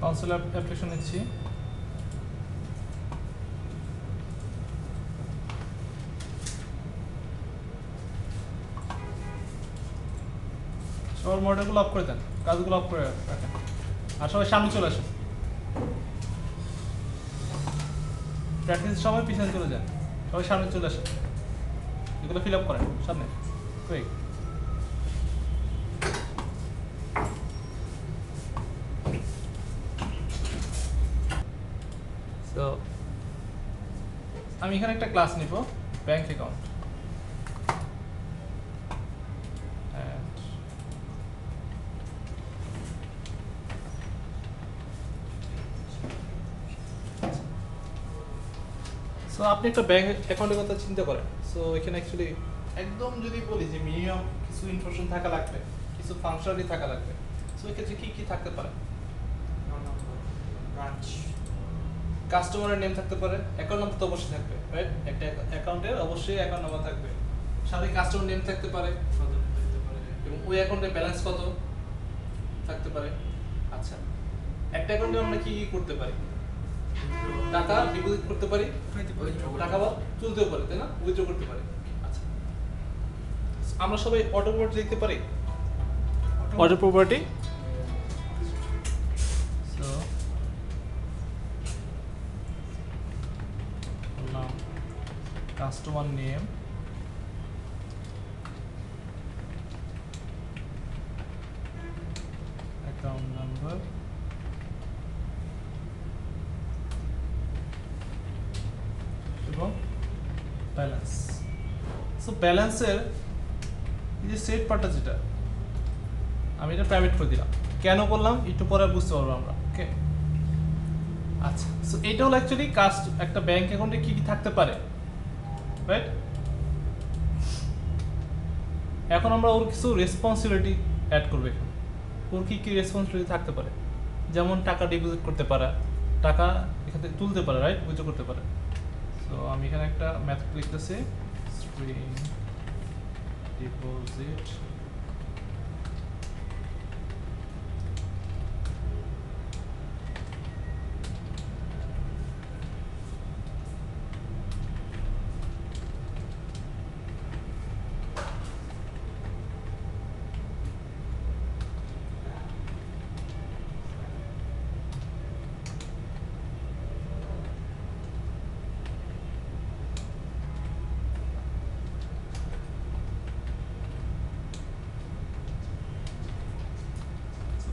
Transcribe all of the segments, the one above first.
Console application নিচ্ছি। সবার মডেলগুলো অফ করে দেন, কাজগুলো অফ করে রাখেন, আর সবাই সামনে চলে আসেন। প্র্যাকটিস সবাই পিছনে চলে যান, সবাই সামনে চলে আসেন, এগুলো ফিল আপ করেন সামনে। কুইক। তো আমি এখানে একটা ক্লাস নিব, ব্যাংক অ্যাকাউন্ট। সো আপনি একটা ব্যাংক অ্যাকাউন্টের কথা চিন্তা করেন। সো এখানে অ্যাকচুয়ালি একদম যদি বলি যে মিনিমাম কিছু ইনফরমেশন থাকা লাগবে, কিছু ফাংশনালিটি থাকা লাগবে, সো এক্ষেত্রে কী কী থাকতে পারে? ব্রাঞ্চ, কাস্টমারের নেম থাকতে পারে, অ্যাকাউন্ট নাম্বার তো অবশ্যই থাকবে, রাইট? একটা অ্যাকাউন্টের অবশ্যই অ্যাকাউন্ট নাম্বার থাকবে, সাথে কাস্টমার নেম থাকতে পারে, এবং ওই অ্যাকাউন্টের ব্যালেন্স কত থাকতে পারে। আচ্ছা, একটা অ্যাকাউন্টে আমরা কি কি করতে পারি? টাকা ডিপোজিট করতে পারি, টাকা বা তুলতেও পারি, তাই না? উইথড্র করতে পারি। আচ্ছা, আমরা সবাই অটো প্রপার্টি দেখতে পারি। অটো প্রপার্টি, সো বললাম কাস্টমার নেম, অ্যাকাউন্ট নাম্বার, এবং ব্যালেন্স। সো ব্যালেন্সের এই যে সেট পার্টটা, যেটা আমি এটা প্রাইভেট করে দিলাম, কেন করলাম একটু পরে বুঝতে পারবো আমরা। ওকে, আচ্ছা। সো এটা হলো অ্যাকচুয়ালি কাস্ট, একটা ব্যাংক অ্যাকাউন্টে কি কি থাকতে পারে, রাইট? এখন আমরা ওর কিছু রেসপন্সিবিলিটি অ্যাড করবো এখানে। ওর কি কি রেসপন্সিবিলিটি থাকতে পারে? যেমন টাকা ডিপোজিট করতে পারা, টাকা এখান থেকে তুলতে পারে, রাইট? উইথড্র করতে পারে। সো আমি এখানে একটা মেথড লিখতেছি, স্ট্রিং ডিপোজিট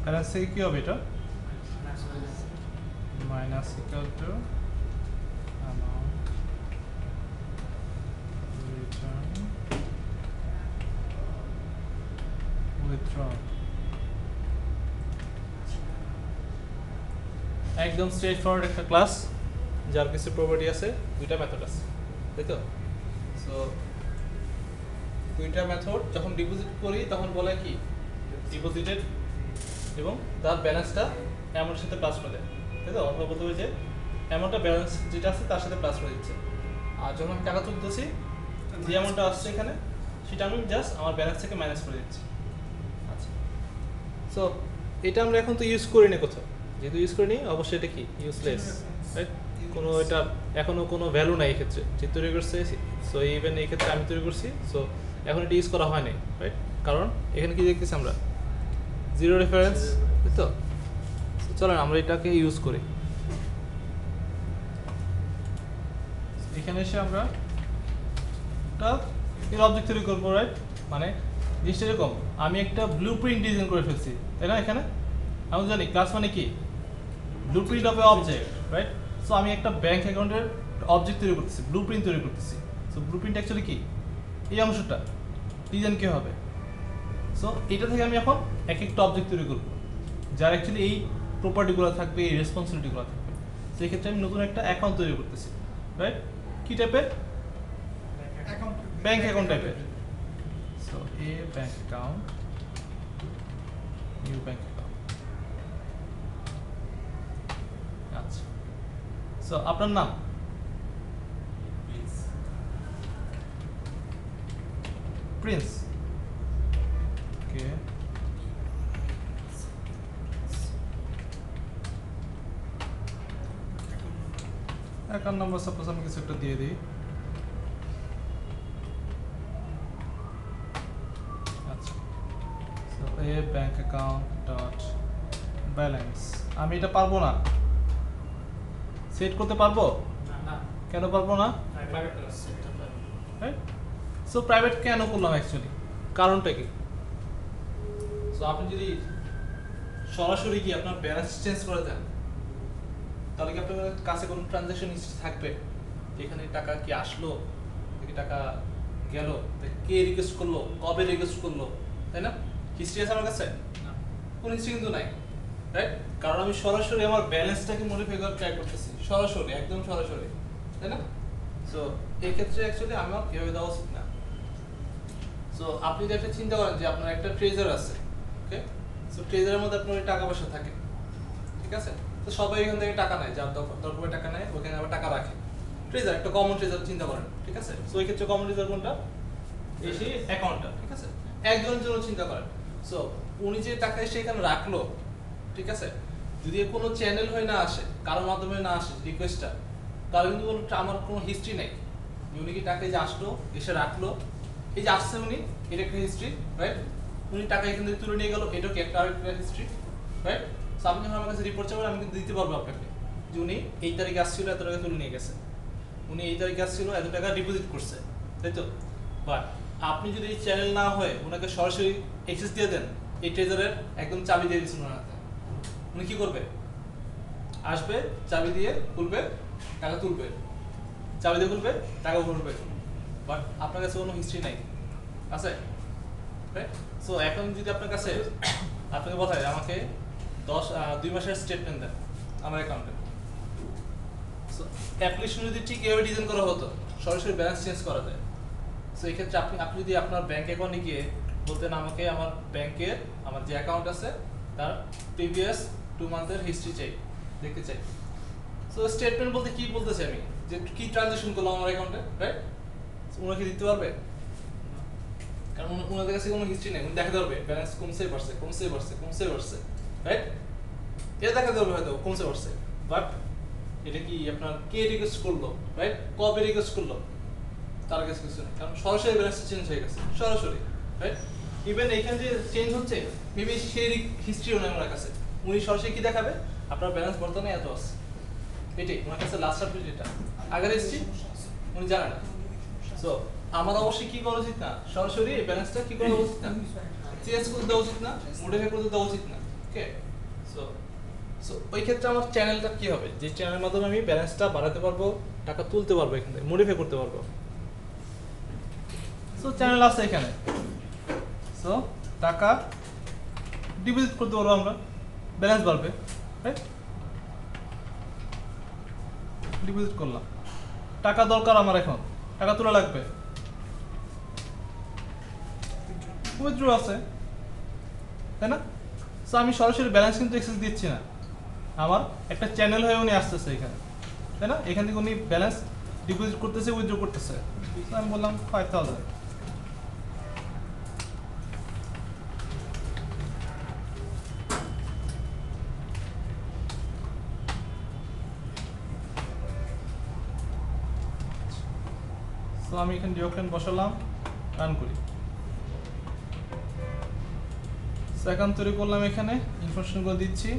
ব্যালেন্স থেকে কী হবে? এটা minus equal to amount return withdrawn. একদম স্ট্রেট ফরওয়ার্ড একটা ক্লাস, যার কিছু প্রপার্টি আছে, দুইটা মেথড আছে, তাই তো? সো দুইটা মেথড যখন ডিপোজিট করি তখন বলে কি ডিপোজিটেড, এবং তার ব্যালেন্সটা অ্যামাউন্টের সাথে প্লাস করে দেয়, তাই তো? অথবা বলতে হবে যে অ্যামাউন্টটা ব্যালেন্স যেটা আছে তার সাথে প্লাস করে দিচ্ছে। আর যখন আমি টাকা তুলতেছি, যে অ্যামাউন্টটা আসছে এখানে, সেটা আমি জাস্ট আমার ব্যালেন্স থেকে মাইনাস করে দিচ্ছি। আচ্ছা, সো এটা আমরা এখন তো ইউজ করিনি কোথাও, যেহেতু ইউজ করিনি অবশ্যই এটা কি ইউজলেস, রাইট? কোনো এটা এখনও কোনো ভ্যালু নাই এক্ষেত্রে, যে তৈরি করছে। সো ইভেন এই ক্ষেত্রে আমি তৈরি করছি, সো এখন এটা ইউজ করা হয়নি, রাইট? কারণ এখানে কি দেখতেছি আমরা, জিরো রেফারেন্স, তাই তো? চলেন আমরা এটাকে ইউজ করি। এখানে এসে আমরা একটা এর অবজেক্ট তৈরি করবো, রাইট? মানে জিনিসটা এরকম, আমি একটা ব্লু প্রিন্ট ডিজাইন করে ফেলছি, তাই না? এখানে আমি জানি ক্লাস মানে কি blue print of A object, right? So আমি একটা ব্যাংক অ্যাকাউন্টের অবজেক্ট তৈরি করতেছি, ব্লু প্রিন্ট তৈরি করতেছি। সো ব্লু প্রিন্ট অ্যাকচুয়ালি কি, এই অংশটা ডিজাইন কী হবে? সো এটা থেকে আমি এখন এক একটা অবজেক্ট তৈরি করবো, যার অ্যাকচুয়ালি এই প্রপার্টিগুলো থাকবে, এই রেসপন্সিবিলিটিগুলো থাকবে। সেই ক্ষেত্রে আমি নতুন একটা অ্যাকাউন্ট তৈরি করতেছি, রাইট? কী টাইপের? ব্যাংক অ্যাকাউন্ট টাইপের। So a bank account, new bank account. আচ্ছা, সো আপনার নাম Prince, okay. Account number suppose আমি কিছু একটা দিয়ে দিই। আচ্ছা, so a bank account dot balance. আমি এটা পারবো না সেট করতে, পারবো না, কেন পারবো না? প্রাইভেট সেটটা রাইট। সো প্রাইভেট কেন করলাম অ্যাকচুয়ালি, কারণটা কি? সো আপনি যদি সরাসরি কি আপনার ব্যালেন্স চেঞ্জ করে দেন, তাহলে কি আপনার কাছে কোনো ট্রানজাকশন হিস্ট্রি থাকবে? এখানে টাকা কি আসলো, কি টাকা গেল, কে রিকোয়েস্ট করলো, কবে রিকোয়েস্ট করলো, তাই না? হিস্ট্রি আছে আমার কাছে? না। কোনো হিস্ট্রি কিন্তু নাই, রাইট? কারণ আমি সরাসরি আমার ব্যালেন্সটাকে মডিফাই করার ট্রাই করতেছি, সরাসরি, একদম সরাসরি, তাই না? সো এই ক্ষেত্রে অ্যাকচুয়ালি আমার এভাবে দেওয়া উচিত না। সো আপনি যদি একটা চিন্তা করেন যে আপনার একটা ট্রেজার আছে, ওকে? সো ট্রেজারের মধ্যে আপনার টাকা পয়সা থাকে, ঠিক আছে? তো সবাই এখান থেকে টাকা নেয়, যার দরকার টাকা নেয়, ওখানে আবার টাকা রাখে। ট্রেজার একটা কমন ট্রেজার চিন্তা করেন, ঠিক আছে? সো এই ক্ষেত্রে কমন ট্রেজার কোনটা? এই সেই অ্যাকাউন্টটা, ঠিক আছে? একজনের জন্য চিন্তা করেন। সো উনি যে টাকা এসে এখানে রাখলো, ঠিক আছে? যদি কোনো চ্যানেল হয়ে না আসে, কারোর মাধ্যমে না আসে রিকোয়েস্টটা, তাহলে কিন্তু আমার কোনো হিস্ট্রি নেই। উনি কি টাকা যে আসলো, এসে রাখলো, এই যে আসছে উনি, এটা একটা হিস্ট্রি, রাইট? উনি টাকা এখান থেকে তুলে নিয়ে গেল, এটাও কি একটা আরেকটা হিস্ট্রি, রাইট? সো আপনি যখন আমার কাছে রিপোর্ট চাবেন, আমি কিন্তু দিতে পারবো আপনাকে যে উনি এই তারিখে আসছিল, এত টাকা তুলে নিয়ে গেছে, উনি এই তারিখে আসছিল, এত টাকা ডিপোজিট করছে, তাই তো? বাট আপনি যদি এই চ্যানেল না হয়ে ওনাকে সরাসরি অ্যাক্সেস দিয়ে দেন, এই ট্রেজারের একদম চাবি দিয়ে দিচ্ছেন ওনার হাতে, উনি কি করবে? আসবে, চাবি দিয়ে খুলবে, টাকা তুলবে, চাবি দিয়ে খুলবে, টাকা ভরবে। বাট আপনার কাছে কোনো হিস্ট্রি নাই, আছে? রাইট? সো এখন যদি আপনার কাছে আপনাকে বলা হয় আমাকে 2 মাসের স্টেটমেন্ট দেন আমার অ্যাকাউন্টে, সো অ্যাপ্লিকেশন যদি ঠিক এভাবে ডিজাইন করা হতো, সরাসরি ব্যালেন্স চেঞ্জ করা যায়। সো এই ক্ষেত্রে আপনি যদি আপনার ব্যাংক অ্যাকাউন্টে গিয়ে বলতেন আমাকে আমার ব্যাংকের আমার যে অ্যাকাউন্ট আছে তার প্রিভিয়াস 2 মান্থের হিস্ট্রি চাই, দেখতে চাই। সো স্টেটমেন্ট বলতে কি বলতেছি আমি, যে কি ট্রানজাকশন করলাম আমার অ্যাকাউন্টে, রাইট? ওনাকে দিতে পারবে? কারণ ওনাদের কাছে কোনো হিস্ট্রি নেই, উনি দেখাতে পারবে ব্যালেন্স কমছে বাড়ছে, কমছে বাড়ছে, কমছে বাড়ছে, রাইট? এটা দেখাতে পারবে হয়তো কমছে বাড়ছে, বাট এটা কি আপনার কে রিকোয়েস্ট করলো, রাইট? কবে রিকোয়েস্ট করলো, তার কাছে কিছু নেই, কারণ সরাসরি ব্যালেন্স চেঞ্জ হয়ে গেছে, সরাসরি, রাইট? ইভেন এখানে যে চেঞ্জ হচ্ছে, মেবি সেই হিস্ট্রিও নেই ওনার কাছে, উনি সরাসরি কি দেখাবে? আপনার ব্যালেন্স বর্তমানে এত আছে, এটাই ওনার কাছে লাস্ট আপডেট, এটা আগের হিস্ট্রি উনি জানেন না। সো আমার অবশ্যই কি করা উচিত না, সরাসরি ব্যালেন্সটা কি করা উচিত না, চেঞ্জ করে দেওয়া উচিত না, মডিফাই করে দেওয়া উচিত না, ওকে? সো সো ওই ক্ষেত্রে আমার চ্যানেলটা কি হবে, যে চ্যানেলের মাধ্যমে আমি ব্যালেন্সটা বাড়াতে পারবো, টাকা তুলতে পারবো, এখান থেকে মডিফাই করতে পারবো। সো চ্যানেল আছে এখানে, সো টাকা ডিপোজিট করতে পারবো আমরা, ব্যালেন্স বাড়বে, রাইট? ডিপোজিট করলাম, টাকা দরকার আমার, এখন টাকা তোলা লাগবে, উইথড্র আছে, তাই না? সো আমি সরাসরি ব্যালেন্স কিন্তু অ্যাক্সেস দিচ্ছি না, আমার একটা চ্যানেল হয়ে উনি আসতেছে এখানে, তাই না? এখান থেকে উনি ব্যালেন্স ডিপোজিট করতেছে, উইথড্র করতেছে। সো আমি বললাম 5000, সো আমি এখানে ডিওক্টেন বসালাম, রান করি, অ্যাকাউন্ট তৈরি করলাম, এখানে ইনফরমেশনগুলো দিচ্ছি।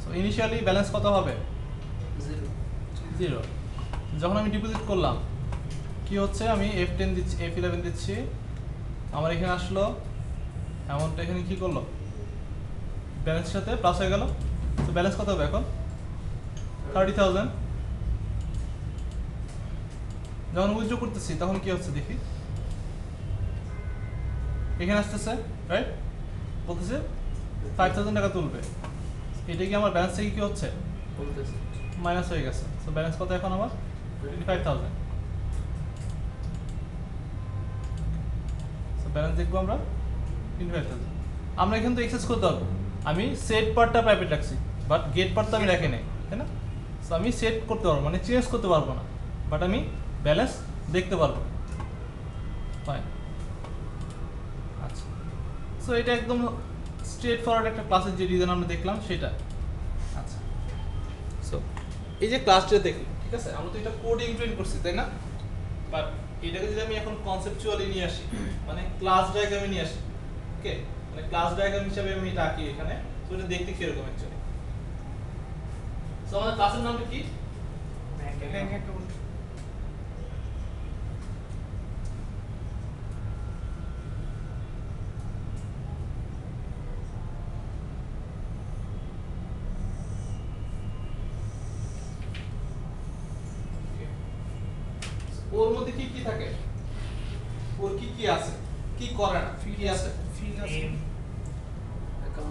সো ইনিশিয়ালি ব্যালেন্স কত হবে? 0। যখন আমি ডিপোজিট করলাম কি হচ্ছে, আমি F10 দিচ্ছি, F11 দিচ্ছি, আমার এখানে আসলো অ্যামাউন্টটা, এখানে কি করলো, ব্যালেন্সের সাথে প্লাস হয়ে গেল। তো ব্যালেন্স কত হবে এখন? 30,000। যখন উইথড্র করতেছি তখন কি হচ্ছে দেখি, এখানে আসতেছে, রাইট? বলতেছে 5,000 টাকা তুলবে, এটা কি আমার ব্যালেন্স থেকে কি হচ্ছে, মাইনাস হয়ে গেছে। সো ব্যালেন্স কত এখন আমার? 25,000। সো ব্যালেন্স দেখবো আমরা 25,000। আমরা এখান থেকে এক্সেস করতে পারবো, আমি সেট পার্টটা প্রাইভেট রাখছি, বাট গেট পার্ট তো আমি রাখি নাই, তাই না? সো আমি সেট করতে পারবো, মানে চেঞ্জ করতে পারবো না, বাট আমি ব্যালেন্স দেখতে পারবো, ফাইন। আচ্ছা, সো এটা একদম স্ট্রেট ফরওয়ার্ড একটা ক্লাসের যে ডিজাইন আমরা দেখলাম সেটা। আচ্ছা, সো এই যে ক্লাসটা দেখলাম, ঠিক ঠিক আছে, আমরা তো এটা কোডে ইমপ্লিমেন্ট করছি তাই না? বাট এটাকে যদি আমি এখন কনসেপচুয়ালি নিয়ে আসি, মানে ক্লাস ডায়াগ্রামে নিয়ে আসি, ওকে, মানে ক্লাস ডায়াগ্রাম হিসেবে আমি এটা আঁকি এখানে, তো এটা দেখতে কিরকম অ্যাকচুয়ালি। সো আমাদের ক্লাসের নামটা কি? Bank account. ওর মধ্যে কি কি থাকে, ওর কি কি আছে, কি করে না, কি আছে, ফিল আছে,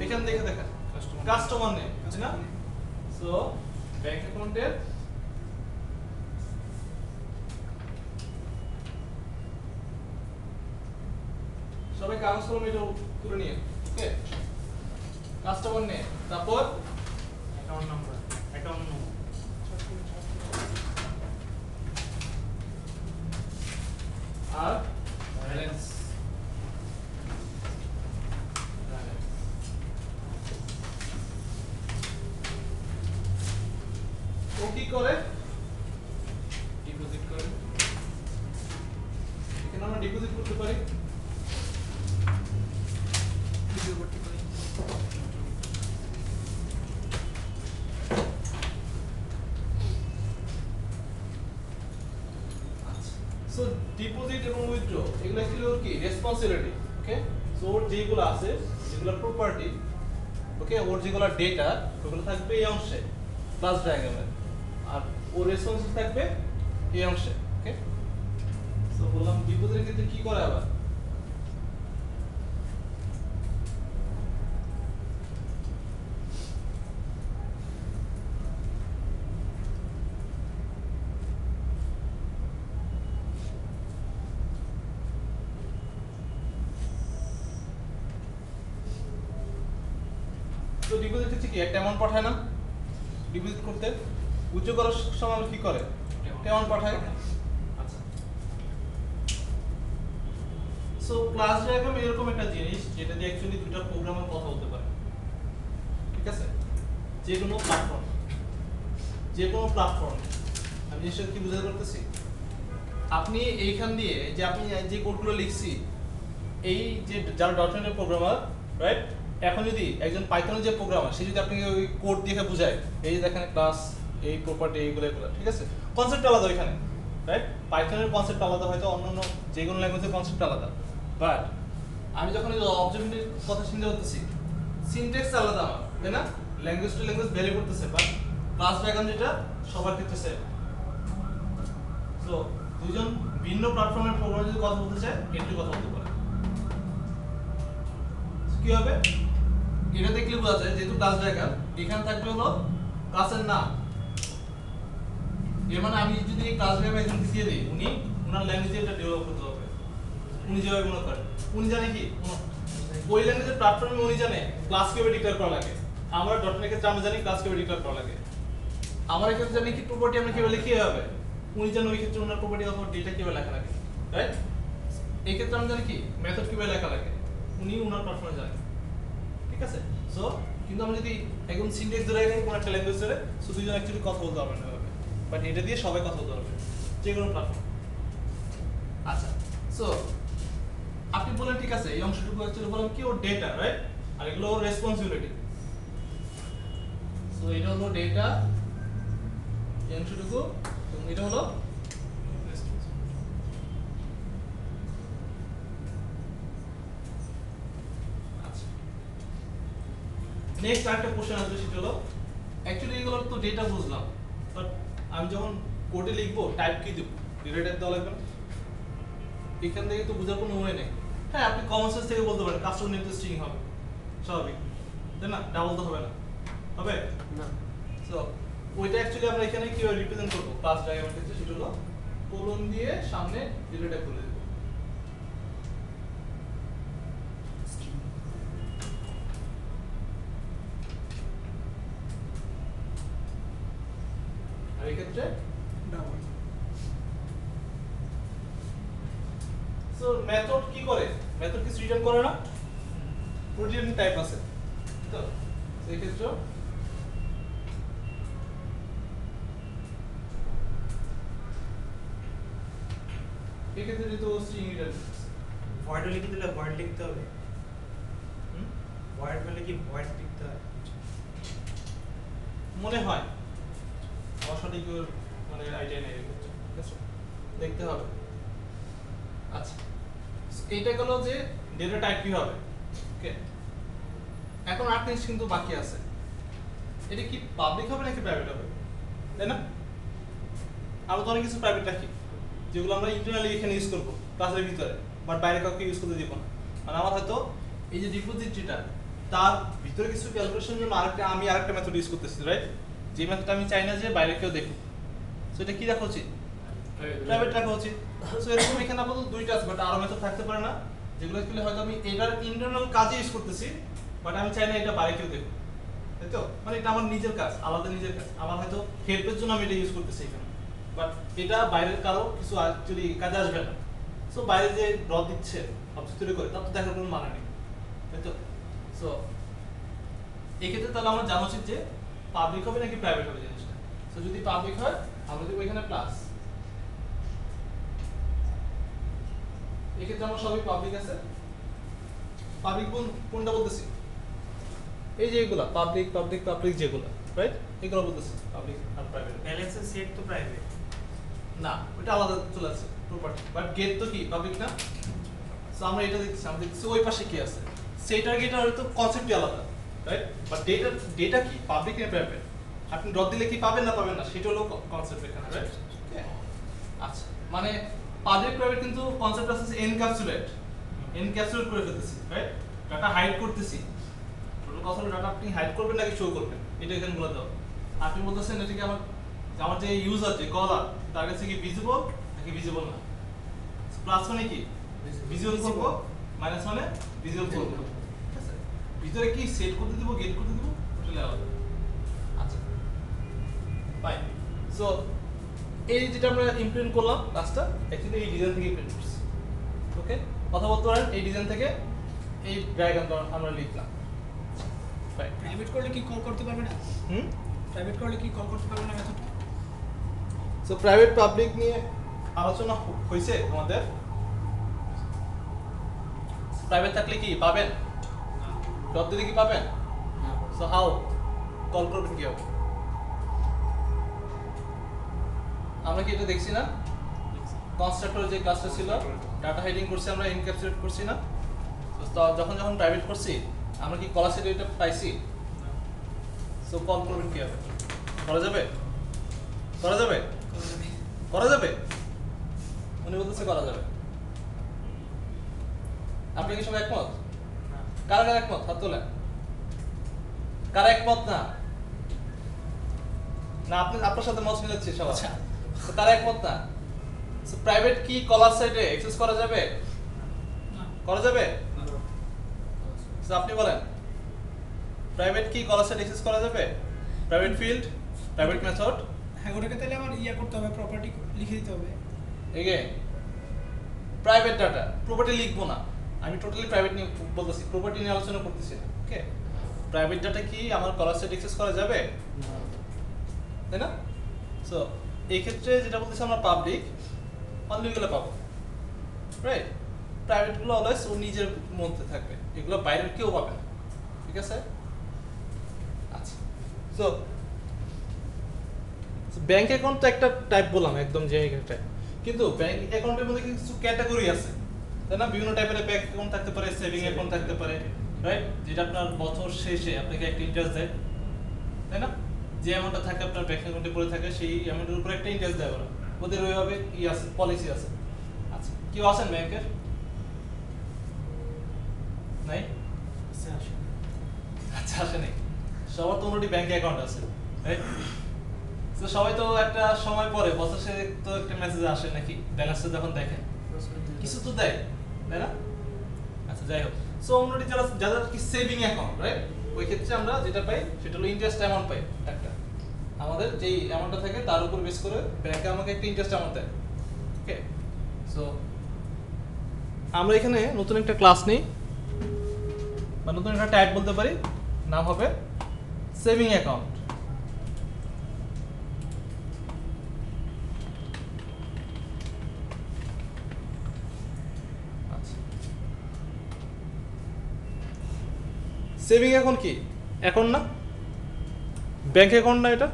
এখান থেকে দেখেন কাস্টমার নেম, তাই না? সো ব্যাংক অ্যাকাউন্টের সবাই কাগজ কলম এটা তুলে নিয়ে, ওকে, কাস্টমার নেম, তারপর অ্যাকাউন্ট নাম্বার, আর ব্যালেন্স। ও কি করে? ডিপোজিট করে। এখানে আমরা ডিপোজিট করতে পারি, ভিডিও করতে পারি। সো ডিপোজিট এবং উইথড্র এগুলো কি ওর কি রেসপন্সিবিলিটি, ওকে। সো ওর যেগুলো আছে, যেগুলো প্রপার্টি, ওকে, ওর যেগুলো ডেটা ওগুলো থাকবে এই অংশে ক্লাস ডায়াগ্রামে, আর ওর রেসপন্সিবিলিটি থাকবে এই অংশে, ওকে। সো বললাম ডিপোজিটের ক্ষেত্রে কি করে আবার, তো ডিপোজিট হচ্ছে কি একটা অ্যামাউন্ট পাঠায় না, ডিপোজিট করতে উইথড্র করার সময় আমরা কি করে একটা অ্যামাউন্ট পাঠায়। আচ্ছা, সো ক্লাস ডায়াগ্রাম এরকম একটা জিনিস যেটা দিয়ে অ্যাকচুয়ালি দুটো প্রোগ্রামের কথা বলতে পারে, ঠিক আছে, যে কোনো প্ল্যাটফর্ম, যে কোনো প্ল্যাটফর্ম। আমি জিনিসটা কি বুঝাতে পারতেছি, আপনি এইখান দিয়ে যে আপনি যে কোডগুলো লিখছি, এই যে যারা ডটনেটের প্রোগ্রামার, রাইট, এখন যদি একজন পাইথনের যে প্রোগ্রামার সে যদি আপনাকে ওই কোড দিয়ে বোঝায়, এই যে দেখেন ক্লাস, এই প্রপার্টি, এইগুলো এগুলো, ঠিক আছে, কনসেপ্ট আলাদা এখানে, রাইট, পাইথনের কনসেপ্ট আলাদা, হয়তো অন্যান্য যে কোনো ল্যাঙ্গুয়েজের কনসেপ্ট আলাদা, বাট আমি যখন এই অবজেক্টের কথা চিন্তা করতেছি, সিনট্যাক্স আলাদা আমার, তাই না, ল্যাঙ্গুয়েজ টু ল্যাঙ্গুয়েজ ভ্যারি করতেছে, বাট ক্লাস ডায়াগ্রাম যেটা সবার ক্ষেত্রে সেম। সো দুইজন ভিন্ন প্ল্যাটফর্মের প্রোগ্রামার যদি কথা বলতে চায়, একটু কথা বলতে পারে। কি হবে, এটা দেখলে বোঝা যায় যেহেতু ক্লাস ডায়াগ্রাম, এখানে থাকবে হলো ক্লাসের নাম, এর মানে আমি যদি এই ক্লাস ডায়াগ্রাম একজন দিয়ে দিই, উনি ওনার ল্যাঙ্গুয়েজে এটা ডেভেলপ করতে হবে, উনি যেভাবে মনে করেন, উনি জানে কি ওই ল্যাঙ্গুয়েজের প্ল্যাটফর্মে উনি জানে ক্লাস কিভাবে ডিক্লেয়ার করা লাগে, আমরা ডটনেটের ক্ষেত্রে আমরা জানি ক্লাস কিভাবে ডিক্লেয়ার করা লাগে, আমার ক্ষেত্রে জানি কি প্রপার্টি আমরা কিভাবে লিখে হবে, উনি জানেন ওই ক্ষেত্রে ওনার প্রপার্টি অথবা ডেটা কিভাবে লেখা লাগে, রাইট, এই ক্ষেত্রে আমরা জানি কি মেথড কিভাবে লেখা লাগে, উনি ওনার প্ল্যাটফর্মে জানেন, ঠিক আছে। সো কিন্তু আমি যদি একদম সিনট্যাক্স ধরে রাখি কোন একটা ল্যাঙ্গুয়েজ ধরে, সো দুইজন অ্যাকচুয়ালি কথা বলতে পারবে না এভাবে, বাট এটা দিয়ে সবাই কথা বলতে পারবে যে কোনো প্ল্যাটফর্ম। আচ্ছা, সো আপনি বলেন ঠিক আছে, এই অংশটুকু অ্যাকচুয়ালি বললাম কি ওর ডেটা, রাইট, আর এগুলো ওর রেসপন্সিবিলিটি। সো এটা হলো ডেটা, এই অংশটুকু, এবং এটা হলো নেক্সট আরেকটা কোশ্চেন আসবে, সেটা হলো অ্যাকচুয়ালি এগুলো তো ডেটা বুঝলাম, বাট আমি যখন কোডে লিখবো টাইপ কি দেব, ডেটা টাইপ দেওয়া লাগবে না, এখান থেকে তো বোঝার কোনো ওয়ে নেই। হ্যাঁ, আপনি কমন সেন্স থেকে বলতে পারেন কাস্টমার নেম তো স্ট্রিং হবে, স্বাভাবিক, তাই না, ডাবল তো হবে না, হবে না। সো ওইটা অ্যাকচুয়ালি আমরা এখানে কিভাবে রিপ্রেজেন্ট করবো ক্লাস ডায়াগ্রামের ক্ষেত্রে, সেটা হলো কোলন দিয়ে সামনে ডেটা টাইপ করে দেব, আর এই ক্ষেত্রে ডাবল। সো মেথড কি করে, মেথড কি রিটার্ন করে না, রিটার্ন টাইপ আছে তো, সেই ক্ষেত্রে এক্ষেত্রে যেহেতু ইংরেজি ভয়েড হলে কি দিলে ভয়েড লিখতে হবে? ভয়েড হলে কি ভয়েড লিখতে হবে? মনে হয় আমার সঠিক মানে আইডিয়া নেই ঠিক আছে দেখতে হবে। আচ্ছা এইটা গেল যে ডেটা টাইপ কি হবে। ওকে এখন আরেকটা জিনিস কিন্তু বাকি আছে, এটা কি পাবলিক হবে নাকি প্রাইভেট হবে, তাই না? আমরা তো অনেক কিছু প্রাইভেট রাখি যেগুলো আমরা ইন্টারনালি এখানে ইউজ করবো ক্লাসের ভিতরে, বাট বাইরে কাউকে ইউজ করতে দিব না। মানে আমার হয়তো এই যে ডিপোজিটরিটা তার ভিতরে কিছু ক্যালকুলেশনের জন্য আমি আরেকটা মেথড ইউজ করতেছি, রাইট? যে মেথডটা আমি চাই না যে বাইরে কেউ দেখুক, সো এটা কি রাখা উচিত? প্রাইভেট রাখা উচিত। সো এরকম এখানে আপাতত দুইটা আছে, বাট আরো মেথড থাকতে পারে না যেগুলো অ্যাকচুয়ালি হয়তো আমি এটার ইন্টারনাল কাজে ইউজ করতেছি, বাট আমি চাই না এটা বাইরে কেউ দেখুক, তাই তো? মানে এটা আমার নিজের কাজ, আলাদা নিজের কাজ, আমার হয়তো হেল্পের জন্য আমি এটা ইউজ করতেছি এখানে, বাট এটা বাইরের কারো কিছু অ্যাকচুয়ালি কাজে আসবে না। সো বাইরে যে ড্র দিচ্ছে অবজেক্ট তৈরি করে তার তো দেখার কোনো মানে নেই, তাই তো? সো এক্ষেত্রে তাহলে আমরা জানা উচিত যে পাবলিক হবে নাকি প্রাইভেট হবে জিনিসটা। সো যদি পাবলিক হয় আমরা দেবো এখানে প্লাস, এক্ষেত্রে আমরা সবই পাবলিক আছে। পাবলিক কোনটা বলতেছি? এই যে এগুলা পাবলিক পাবলিক পাবলিক যেগুলো, রাইট? এগুলো বলতেছি পাবলিক আর প্রাইভেট। ব্যালেন্সের সেট তো প্রাইভেট না ওটা আলাদা চলে আসছে প্রপার্টি, বাট গেট তো কি পাবলিক না? সো আমরা এটা দেখছি, আমরা দেখছি ওই পাশে কি আছে, সেটার গেটার হয়তো কনসেপ্টই আলাদা, রাইট? বাট ডেটা কি পাবলিক না প্রাইভেট, আপনি ডট দিলে কি পাবেন না পাবেন না সেটা হলো কনসেপ্ট এখানে, রাইট? আচ্ছা মানে পাবলিক প্রাইভেট কিন্তু কনসেপ্ট আছে এনক্যাপসুলেট করে ফেলতেছি, রাইট? ডাটা হাইড করতেছি, টোটাল কথা হলো ডাটা আপনি হাইড করবেন নাকি শো করবেন এটা এখানে বলে দাও। আপনি বলতেছেন এটা কি আমার যে ইউজার যে কলার তার কাছে কি ভিজিবল নাকি ভিজিবল না। প্লাস মানে কি ভিজিবল করব, মাইনাস মানে ভিজিবল করব, ঠিক আছে? ভিতরে কি সেট করতে দিব গেট করতে দিব টোটালি আলাদা। আচ্ছা ফাইন। সো এই যেটা আমরা ইমপ্লিমেন্ট করলাম কাজটা অ্যাকচুয়ালি এই ডিজাইন থেকে ইমপ্লিমেন্ট করছি। ওকে কথা বলতে পারেন এই ডিজাইন থেকে এই ডায়াগ্রামটা আমরা লিখলাম। ফাইন। প্রাইভেট করলে কি কল করতে পারবে না? প্রাইভেট করলে কি কল করতে পারবে না মেথডটা? সো প্রাইভেট পাবলিক নিয়ে আলোচনা হয়েছে আমাদের। প্রাইভেট থাকলে কি পাবেন? ডট দিলে কি পাবেন? সো হাউ কল করবেন কি হবে? আমরা কি এটা দেখছি না কনস্ট্রাক্টর যে ক্লাসটা ছিল ডাটা হাইডিং করছি আমরা এনক্যাপসুলেট করছি না। তো যখন প্রাইভেট করছি আমরা কি কলার সেট এটা পাইছি। সো কল করবেন কি হবে? করা যাবে করা যাবে করা যাবে উনি বলতেছে করা যাবে। আপনি কি সবাই একমত? কারা কারা একমত হাত তোলেন। কারা একমত না? না আপনি আপনার সাথে মত মিলাচ্ছি সবাই। তো কারা একমত না? সো প্রাইভেট কি কলার সাইটে অ্যাক্সেস করা যাবে? করা যাবে? সো আপনি বলেন প্রাইভেট কি কলার সাইট অ্যাক্সেস করা যাবে? প্রাইভেট ফিল্ড প্রাইভেট মেথড হ্যাঁ ওটাকে তাহলে আমার করতে হবে, প্রপার্টি লিখে দিতে হবে। এগেইন প্রাইভেট ডাটা প্রপার্টি লিখবো না, আমি টোটালি প্রাইভেট নিয়ে বলতেছি, প্রপার্টি নিয়ে আলোচনা করতেছি না। ওকে প্রাইভেট ডাটা কি আমার কলার সাইট অ্যাক্সেস করা যাবে? তাই না? সো এই ক্ষেত্রে যেটা বলতেছি আমরা পাবলিক অনলি গুলো পাবো, রাইট? প্রাইভেট গুলো অলওয়েজ ও নিজের মধ্যে থাকবে, এগুলো বাইরের কেউ পাবে না, ঠিক আছে? আচ্ছা সো ব্যাংক অ্যাকাউন্ট তো একটা টাইপ বললাম একদম জেনারিক টাইপ, কিন্তু ব্যাংক অ্যাকাউন্টের মধ্যে কিছু ক্যাটাগরি আছে, তাই না? বিভিন্ন টাইপের ব্যাংক অ্যাকাউন্ট থাকতে পারে, সেভিং অ্যাকাউন্ট থাকতে পারে, রাইট? যেটা আপনার বছর শেষে আপনাকে একটা ইন্টারেস্ট দেয়, তাই না? যে অ্যামাউন্টটা থাকে আপনার ব্যাংক অ্যাকাউন্টে পড়ে থাকে সেই অ্যামাউন্টের উপর একটা ইন্টারেস্ট দেয় ওরা, ওদের ওইভাবে আছে পলিসি আছে। আচ্ছা কেউ আছেন ব্যাংকের? নাই? আচ্ছা আসে নাই, সবার তো অলরেডি ব্যাংক অ্যাকাউন্ট আছে, রাইট? তো সবাই তো একটা সময় পরে বছর শেষে তো একটা মেসেজ আসে নাকি ব্যালেন্সটা যখন দেখেন কিছু তো দেয়, তাই না? আচ্ছা যাই হোক, সো অলরেডি যারা কি সেভিং অ্যাকাউন্ট, রাইট? ওই ক্ষেত্রে আমরা যেটা পাই সেটা হলো ইন্টারেস্ট অ্যামাউন্ট পাই একটা, আমাদের যেই অ্যামাউন্টটা থাকে তার উপর বেস করে ব্যাংকে আমাকে একটা ইন্টারেস্ট অ্যামাউন্ট দেয়। ওকে সো আমরা এখানে নতুন একটা ক্লাস নেই বা নতুন একটা ট্যাগ বলতে পারি, নাম হবে সেভিং অ্যাকাউন্ট। সেভিং অ্যাকাউন্ট কি এখন না ব্যাংক অ্যাকাউন্ট না এটা,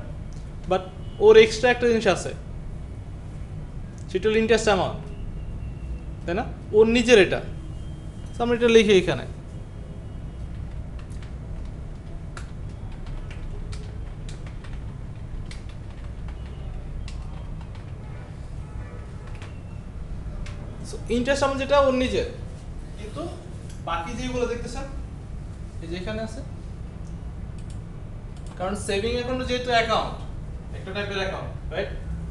বাট ওর এক্সট্রা একটা জিনিস আছে, সেটা হলো ইন্টারেস্ট অ্যামাউন্ট, তাই না? ওর নিজের এটা, তো আমরা এটা লিখি এখানে। ইন্টারেস্ট অ্যামাউন্ট যেটা ওর নিজের, কিন্তু বাকি যেগুলো দেখতেছেন এই যে এখানে আছে, কারণ সেভিং অ্যাকাউন্ট যেহেতু অ্যাকাউন্ট একটা টাইপের অ্যাকাউন্ট, রাইট?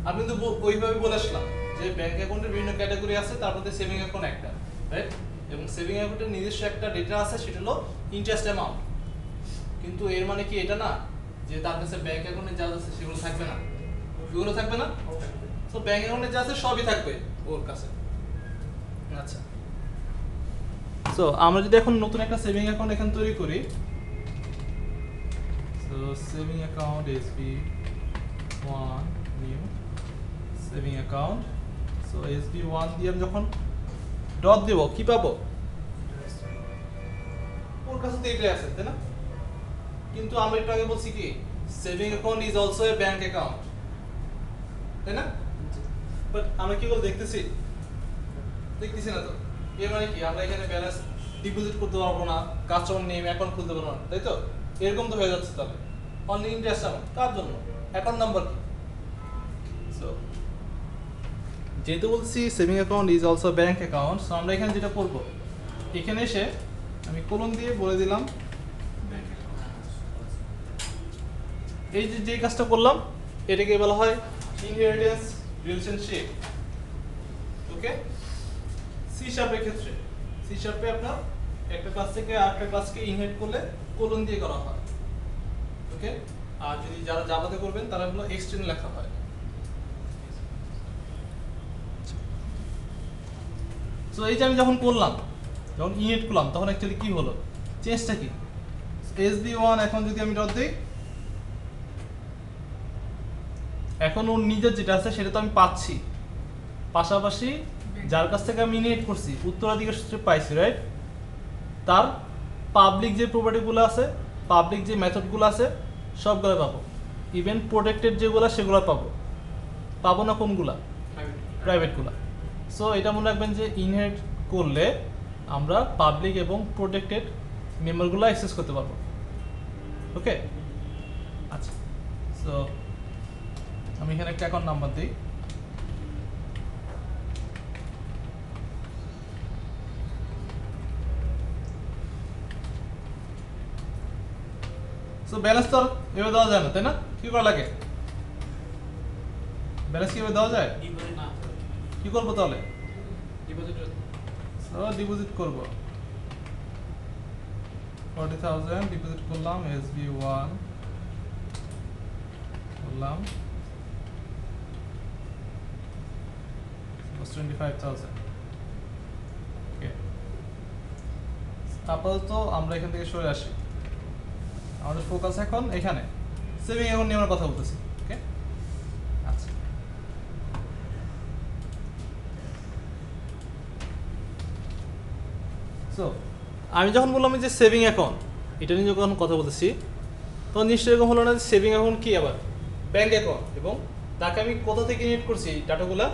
আমি কিন্তু ওইভাবে বলে আসলাম যে ব্যাংক অ্যাকাউন্টের বিভিন্ন ক্যাটাগরি আছে, তার মধ্যে সেভিং অ্যাকাউন্ট একটা, রাইট? এবং সেভিং অ্যাকাউন্টের নিজস্ব একটা ডেটা আছে, সেটা হলো ইন্টারেস্ট অ্যামাউন্ট। কিন্তু এর মানে কি এটা না যে তার কাছে ব্যাংক অ্যাকাউন্টে যা আছে সেগুলো থাকবে না, ওগুলো থাকবে না। তো ব্যাংক অ্যাকাউন্টে যা আছে সবই থাকবে ওর কাছে। আচ্ছা, সো আমরা যদি এখন নতুন একটা সেভিং অ্যাকাউন্ট এখানে তৈরি করি, so saving account SB1 new saving account, so SB1 দিয়ে আমি যখন ডট দেব কি পাবো? ওর কাছে তো এটাই আছে, তাই না? কিন্তু আমরা একটু আগে বলছি কি saving account is also a bank account, তাই না? বাট আমরা কি বল দেখতেছি না তো। এর মানে কি আমরা এখানে ব্যালেন্স ডিপোজিট করতে পারবো না, কাস্টমার নেম অ্যাকাউন্ট খুলতে পারবো না, তাই তো? এরকম তো হয়ে যাচ্ছে। তাহলে অনলি ইন্টারেস্ট অ্যামাউন্ট কার জন্য? অ্যাকাউন্ট নাম্বার কি? সো যেহেতু বলছি saving account is also bank account, so আমরা এখানে যেটা করব, এখানে এসে আমি কোলন দিয়ে বলে দিলাম এই যে কাজটা করলাম এটাকে বলা হয় ইনহেরিটেন্স রিলেশনশিপ। ওকে, সি শার্পের ক্ষেত্রে, সি শার্পে আপনার একটা ক্লাস থেকে আরেকটা ক্লাসকে ইনহেরিট করলে কোলন দিয়ে করা হয়। ওকে, আর যদি যারা জাভাতে করবেন তারা হলো এক্সটেন্ড লেখা হয়। সো এই যে আমি যখন করলাম, যখন ইনহেরিট করলাম, তখন অ্যাকচুয়ালি কি হলো, চেঞ্জটা কি? SB1 এখন যদি আমি ডট দিই, এখন ওর নিজের যেটা আছে সেটা তো আমি পাচ্ছি, পাশাপাশি যার কাছ থেকে আমি ইনহেরিট করছি উত্তরাধিকার সূত্রে পাইছি, রাইট? তার পাবলিক যে প্রপার্টিগুলো আছে, পাবলিক যে মেথডগুলো আছে সবগুলো পাবো, ইভেন প্রোটেক্টেড যেগুলো সেগুলো পাবো না কোনগুলা? প্রাইভেটগুলা। সো এটা মনে রাখবেন যে ইনহেরিট করলে আমরা পাবলিক এবং প্রোটেক্টেড মেম্বারগুলো অ্যাক্সেস করতে পারবো। ওকে, আচ্ছা, সো আমি এখানে একটা অ্যাকাউন্ট নাম্বার দিই। সো ব্যালেন্স তো এভাবে দেওয়া যায় না, তাই না? কি করা লাগে? ব্যালেন্স কিভাবে দেওয়া যায়? কি করবো তাহলে? ডিপোজিট করবো 40,000, ডিপোজিট করলাম SB1 করলাম 25,000। ওকে, আপাতত আমরা এখান থেকে সরে আসি, আমাদের ফোকাস এখন এখানে সেভিং অ্যাকাউন্ট নিয়ে আমরা কথা বলতেছি। ওকে, আচ্ছা, সো আমি যখন বললাম যে সেভিং অ্যাকাউন্ট, এটা নিয়ে যখন কথা বলতেছি তখন নিশ্চয়ই এরকম হলো না যে সেভিং অ্যাকাউন্ট কি আবার ব্যাংক অ্যাকাউন্ট, এবং তাকে আমি কোথা থেকে ইনহেরিট করছি ডাটাগুলা,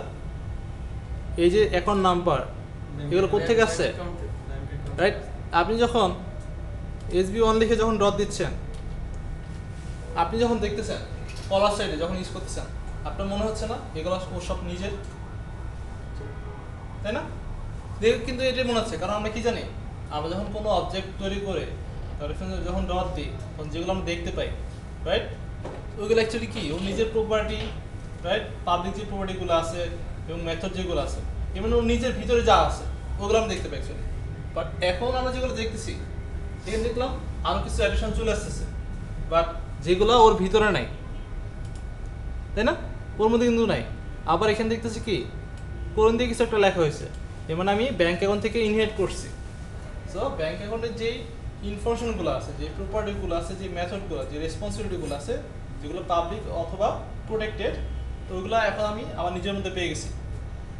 এই যে অ্যাকাউন্ট নাম্বার এগুলো কোথেকে আসছে, রাইট? আপনি যখন SB1 লিখে যখন ডট দিচ্ছেন, আপনি যখন দেখতেছেন কলার সাইডে যখন ইউজ করতেছেন, আপনার মনে হচ্ছে না এগুলো ও সব নিজের, তাই না? কিন্তু এটা মনে হচ্ছে, কারণ আমরা কি জানি, আমরা যখন কোনো অবজেক্ট তৈরি করে তার যখন ডট দিই তখন যেগুলো আমরা দেখতে পাই, রাইট, ওইগুলো অ্যাকচুয়ালি কি ওর নিজের প্রপার্টি, রাইট? পাবলিক যে প্রপার্টিগুলো আছে এবং মেথড যেগুলো আছে, এবং ওর নিজের ভিতরে যা আছে ওগুলো আমরা দেখতে পাই অ্যাকচুয়ালি। বাট এখন আমরা যেগুলো দেখতেছি, এখানে দেখলাম আরও কিছু অ্যাডিশন চলে আসতেছে, বাট যেগুলো ওর ভিতরে নাই, তাই না? ওর মধ্যে কিন্তু নাই। আবার এখানে দেখতেছি কি কোন দিয়ে কিছু একটা লেখা হয়েছে, যেমন আমি ব্যাংক অ্যাকাউন্ট থেকে ইনহেরিট করছি। সো ব্যাংক অ্যাকাউন্টের যেই ইনফরমেশনগুলো আছে, যে প্রপার্টিগুলো আছে, যে মেথডগুলো, যে রেসপন্সিবিলিটিগুলো আছে, যেগুলো পাবলিক অথবা প্রোটেক্টেড, ওইগুলো এখন আমি আমার নিজের মধ্যে পেয়ে গেছি,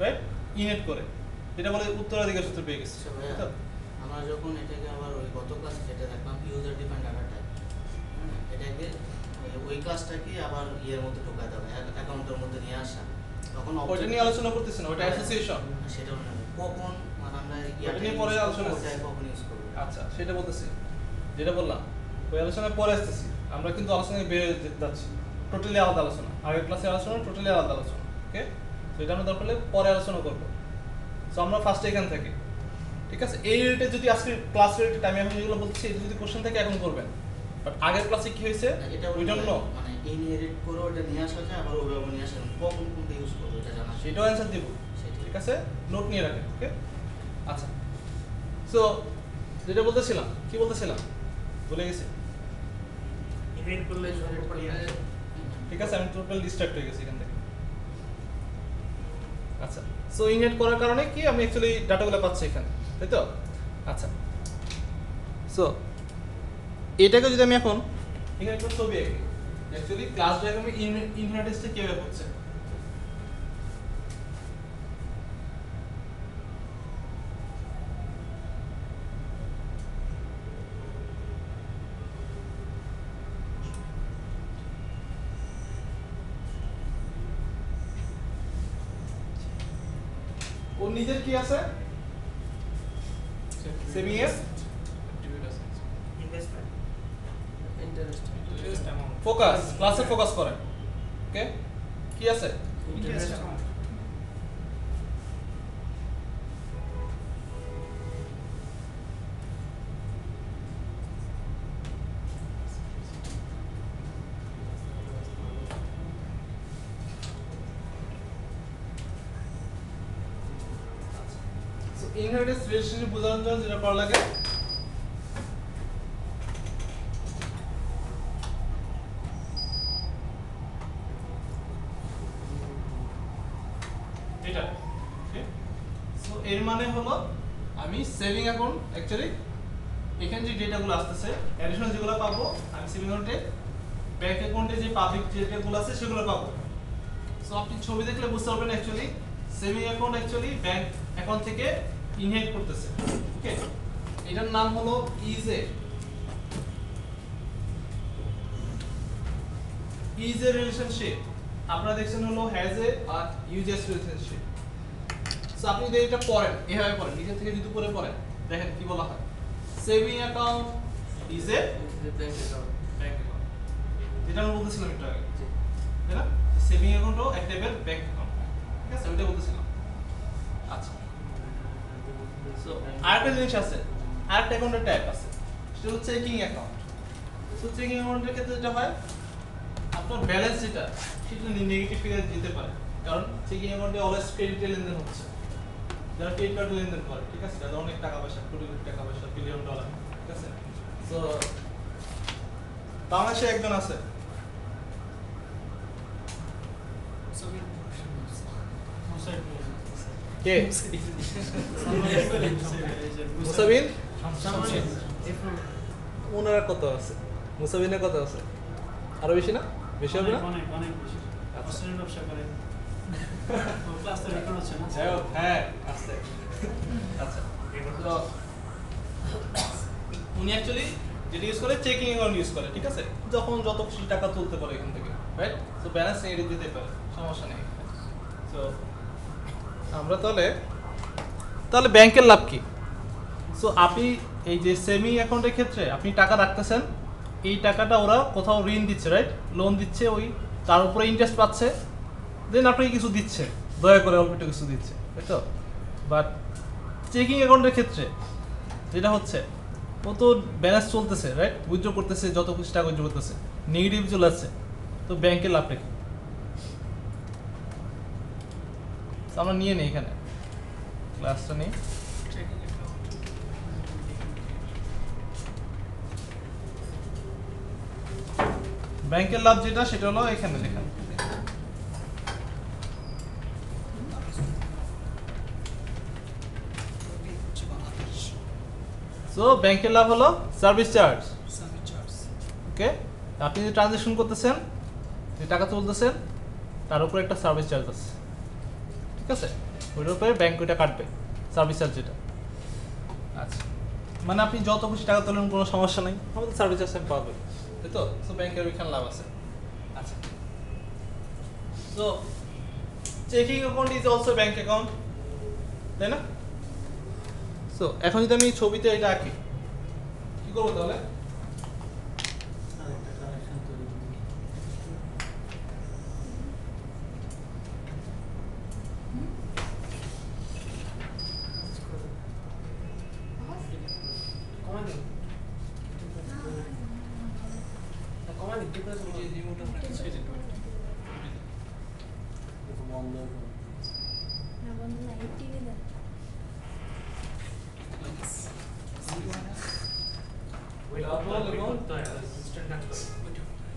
রাইট? ইনহেরিট করে, যেটা বলে উত্তরাধিকার সূত্রে পেয়ে গেছি। আমরা যখন এটাকে আবার ওই গত ক্লাসে যেটা দেখলাম ইউজার ডিফাইন্ড ডাটা টাইপ, এটাকে ওই ক্লাসটাকে আবার ইয়ের মধ্যে ঢোকায় দেওয়া অ্যাকাউন্টের মধ্যে নিয়ে আসা, তখন ওইটা নিয়ে আলোচনা করতেছি না, ওইটা অ্যাসোসিয়েশন। সেটা কখন মানে আমরা ওটা নিয়ে পরে আলোচনা ওটা কখন ইউজ করব। আচ্ছা সেটা বলতেছি, যেটা বললাম ওই আলোচনায় পরে আসতেছি। আমরা কিন্তু আলোচনায় বেড়ে যেতে যাচ্ছি, টোটালি আলাদা আলোচনা। আগের ক্লাসে আলোচনা টোটালি আলাদা আলোচনা, ওকে? তো এটা আমরা দরকার হলে পরে আলোচনা করবো। সো আমরা ফার্স্টে এখান থেকে, ঠিক আছে? এই রিলেটেড যদি আজকে ক্লাস রিলেটেড আমি এখন যেগুলো বলছি এটা যদি কোশ্চেন থাকে এখন করবেন, বাট আগের ক্লাসে কি হয়েছে এটা উই ডোন্ট নো, মানে ইনহেরিট করে ওটা নিয়ে আসা যায়, আবার ওইভাবে নিয়ে আসা যায়, কখন কোনটা ইউজ করব এটা জানা সেটাও অ্যান্সার দিব, ঠিক আছে? নোট নিয়ে রাখেন, ওকে? আচ্ছা, সো যেটা বলতেছিলাম, কি বলতেছিলাম ভুলে গেছি, ইনহেরিট করলে জয়েন্ট করে ঠিক আছে? আমি টোটাল ডিস্ট্রাক্ট হয়ে গেছি এখান থেকে। আচ্ছা, সো ইনহেরিট করার কারণে কি আমি অ্যাকচুয়ালি ডাটাগুলো পাচ্ছি এখানে, তাই তো? আচ্ছা, সো এটাকে যদি আমি এখন এখানে একটা ছবি আঁকি, অ্যাকচুয়ালি ক্লাস ডায়াগ্রামে ইনহেরিটেন্সটা কিভাবে হচ্ছে। ওর নিজের কি আছে? সেভিং এর ইনভেস্টমেন্ট ইন্টারেস্ট অ্যামাউন্ট ফোকাস, ক্লাসে ফোকাস করেন, ওকে? কি আছে? Interest amount so inheritance relationship বোঝানোর জন্য যেটা করা লাগে, এটা, ওকে? সো এর মানে হলো আমি সেভিং অ্যাকাউন্ট অ্যাকচুয়ালি এখানে যে ডেটাগুলো আসতেছে অ্যাডিশনাল যেগুলো পাবো আমি সেভিং অ্যাকাউন্টে, ব্যাংক অ্যাকাউন্টে যে পাবলিক যে ডেটাগুলো আছে সেগুলো পাবো। সো আপনি ছবি দেখলে বুঝতে পারবেন actually saving account actually bank account থেকে ইনহেরিট করতেছে, ওকে? এটার নাম হলো ইজে রিলেশনশিপ। আপনারা দেখছেন হলো হ্যাজ এ আর ইউজেস রিলেশনশিপ। সো আপনি যদি এটা পড়েন, এভাবে পড়েন, নিজে থেকে যদি পড়ে পড়েন, দেখেন কি বলা হয়, saving account is a bank account bank account, যেটা আমরা বলতেছিলাম একটু আগে, তাই না? সেভিং অ্যাকাউন্টও এক টাইপের ব্যাংক অ্যাকাউন্ট, ঠিক আছে? ওইটা বলতেছিলাম। আচ্ছা, সো আরেকটা জিনিস আছে, আরেকটা অ্যাকাউন্টের টাইপ আছে, সেটা হচ্ছে চেকিং অ্যাকাউন্ট। সো চেকিং অ্যাকাউন্টের ক্ষেত্রে যেটা হয়, আপনার ব্যালেন্স যেটা সেটা নেগেটিভ ফিগার দিতে পারে, কারণ চেকিং অ্যাকাউন্টে অলওয়েজ ক্রেডিটের লেনদেন হচ্ছে, যারা ক্রেডিট কার্ডে লেনদেন করে, ঠিক আছে? যাদের অনেক টাকা পয়সা, কোটি কোটি টাকা পয়সা, বিলিয়ন ডলার, ঠিক আছে? সো বাংলাদেশে একজন আছে, কে? মুসাবিন। ওনারা কত আছে? মুসাবিনের কত আছে? আরো বেশি না? বেশি হবে না? অনেক অনেক বেশি আচ্ছা। হোস্টেলের ব্যবসা করে ক্লাস তো রেকর্ড হচ্ছে না যাই হোক, হ্যাঁ আসতে। আচ্ছা, তো উনি অ্যাকচুয়ালি যেটা ইউজ করে চেকিং অ্যাকাউন্ট ইউজ করে, ঠিক আছে? যখন যত খুশি টাকা তুলতে পারে এখান থেকে, রাইট? তো ব্যালেন্স নেগেটিভ দিতে পারে, সমস্যা নেই। তো আমরা তাহলে ব্যাংকের লাভ কি? সো আপনি এই যে সেভিং অ্যাকাউন্টের ক্ষেত্রে আপনি টাকা রাখতেছেন, এই টাকাটা ওরা কোথাও ঋণ দিচ্ছে, রাইট? লোন দিচ্ছে, ওই তার উপরে ইন্টারেস্ট পাচ্ছে, দেন আপনাকে কিছু দিচ্ছে, দয়া করে অল্প একটু কিছু দিচ্ছে, তাই তো? বাট চেকিং অ্যাকাউন্টের ক্ষেত্রে যেটা হচ্ছে, ও তো ব্যালেন্স চলতেছে, রাইট? উইথড্র করতেছে, যত কিছু টাকা উইথড্র করতেছে, নেগেটিভ চলে আসছে, তো ব্যাংকের লাভটা কি? আমরা নিয়ে নিই এখানে ক্লাসটা নিই। ব্যাংকের লাভ যেটা সেটা হলো এখানে লেখা, সো ব্যাংকের লাভ হলো সার্ভিস চার্জ, ওকে? আপনি যে ট্রানজ্যাকশন করতেছেন, যে টাকা তুলতেছেন, তার উপরে একটা সার্ভিস চার্জ আছে, ঠিক আছে? ওইটার উপরে ব্যাংক ওইটা কাটবে, সার্ভিস চার্জ যেটা। আচ্ছা, মানে আপনি যত খুশি টাকা তোলেন কোনো সমস্যা নেই, আমাদের সার্ভিস চার্জ আমি পাবেন, তাই তো? সো ব্যাংকের ওইখানে লাভ আছে। আচ্ছা, so checking account is also bank account, তাই না? সো এখন যদি আমি ছবিতে এটা আঁকি, কি করবো তাহলে? কমা দিন কমা দিন ঠিক আছে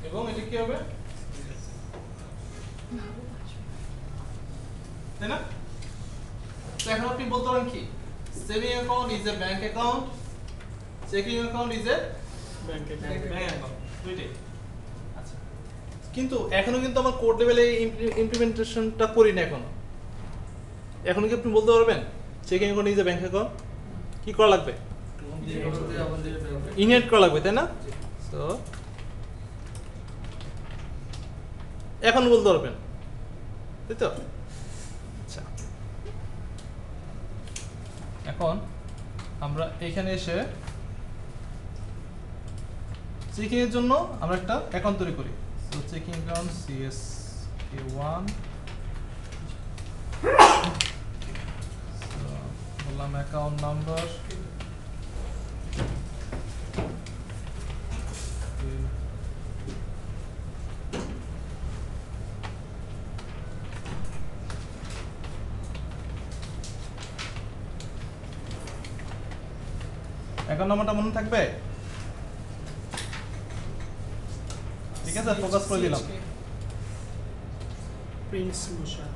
এবং এটা কি হবে, তাই না? তো এখন আপনি বলতে পারেন কি, saving account is a bank account, checking account is a bank account, দুইটাই। আচ্ছা, কিন্তু এখনো কিন্তু আমার কোড লেভেলে ইমপ্লিমেন্টেশনটা করি না এখনো। এখন কি আপনি বলতে পারবেন checking account is a bank account? কি করা লাগবে? ইনহেরিট করা লাগবে, তাই না? সো এখন বলতে পারবেন, তাই তো? আচ্ছা, এখন আমরা এখানে এসে চেকিং এর জন্য আমরা একটা অ্যাকাউন্ট তৈরি করি। সো চেকিং অ্যাকাউন্ট CSK1, বললাম অ্যাকাউন্ট নাম্বার, অ্যাকাউন্ট নাম্বারটা মনে থাকবে? ঠিক আছে, ফোকাস করে দিলাম। প্রিন্স মুশা।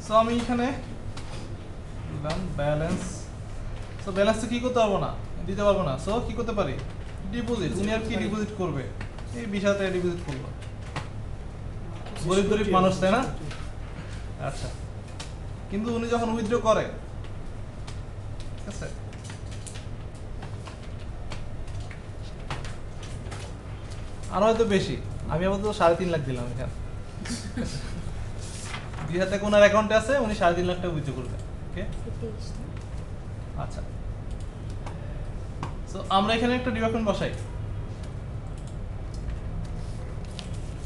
সো আমি এখানে দিলাম ব্যালেন্স। সো ব্যালেন্সটা কি করতে পারবো না, দিতে পারবো না। সো কি করতে পারি, ডিপোজিট। উনি আর কি ডিপোজিট করবে, এই 20,000 টাকা ডিপোজিট করলো। গরিব গরিব মানুষ, তাই না? আচ্ছা, কিন্তু উনি যখন উইথড্র করে, ঠিক আছে, আর হয়তো বেশি, আমি আপাতত 3.5 লাখ দিলাম এখানে। 2000 টাকা ওনার অ্যাকাউন্টে আছে, উনি 3.5 লাখ টাকা উইথড্র করবে। ওকে, আচ্ছা। সো আমরা এখানে একটা ডিডাকশন বসাই।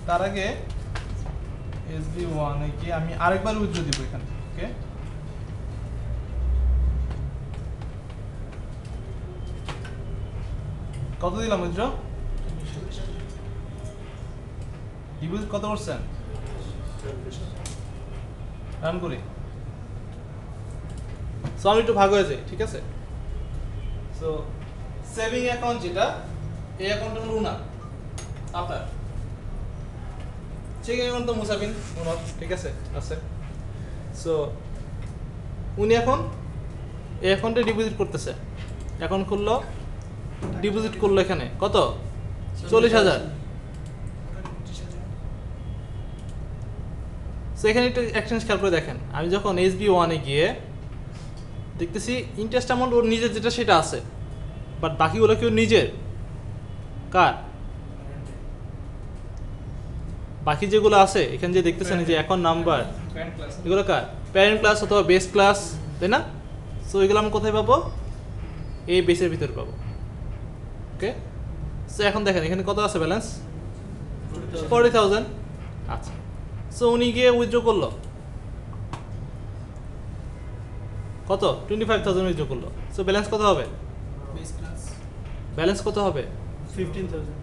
তার আগে SB1 এ গিয়ে আমি আরেকবার উইথড্র দিব এখানে। ওকে, কত দিলাম উইথড্র? ডিপোজিট কত করছেন? রান করি। সো আমি একটু ভাগ হয়ে যাই, ঠিক আছে? সো সেভিং অ্যাকাউন্ট যেটা, এই অ্যাকাউন্টটা হলো উনার, আপনার। চেকিং অ্যাকাউন্ট তো মুসাফিন ওনার, ঠিক আছে, আছে। সো উনি এখন এই অ্যাকাউন্টে ডিপোজিট করতেছে। অ্যাকাউন্ট খুললো, ডিপোজিট করলো এখানে কত? 40,000। সো এখানে একটু এক্সচেঞ্জ খেয়াল করে দেখেন, আমি যখন SB1 এ গিয়ে দেখতেছি ইন্টারেস্ট অ্যামাউন্ট ওর নিজের যেটা সেটা আছে, বাট বাকিগুলো কি ওর নিজের? কার? বাকি যেগুলো আছে এখানে যে দেখতেছেন যে অ্যাকাউন্ট নাম্বার, এগুলো কার? প্যারেন্ট ক্লাস অথবা বেস ক্লাস, তাই না? সো এগুলো আমি কোথায় পাবো? এই বেসের ভিতরে পাবো। ওকে, সো এখন দেখেন এখানে কত আছে ব্যালেন্স? 40,000। আচ্ছা, সো উনি গিয়ে উইথড্র করলো কত? 25,000 উইথড্র করলো। সো ব্যালেন্স কত হবে? বেস ক্লাস ব্যালেন্স কত হবে? 15,000।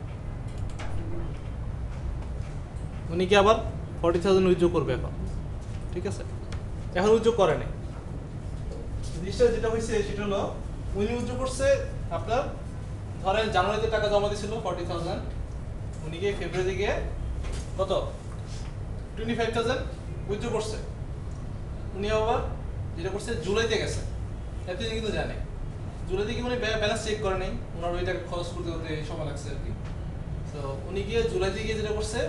উনি কি আবার 40,000 উইথড্র করবে এখন, ঠিক আছে? এখন উইথড্র করে নাই। জিনিসটা যেটা হয়েছে সেটা হলো উনি উইথড্র করছে আপনার, ধরেন জানুয়ারিতে টাকা জমা দিয়েছিল 40,000, উনি গিয়ে ফেব্রুয়ারিতে গিয়ে কত? 25,000 উইথড্র করছে। উনি আবার যেটা করছে জুলাইতে গেছে, এতদিন কিন্তু জানে জুলাইতে কি উনি ব্যালেন্স চেক করে নেই, ওনার ওই টাকা খরচ করতে করতে সময় লাগছে আর কি। তো উনি গিয়ে জুলাইতে গিয়ে যেটা করছে,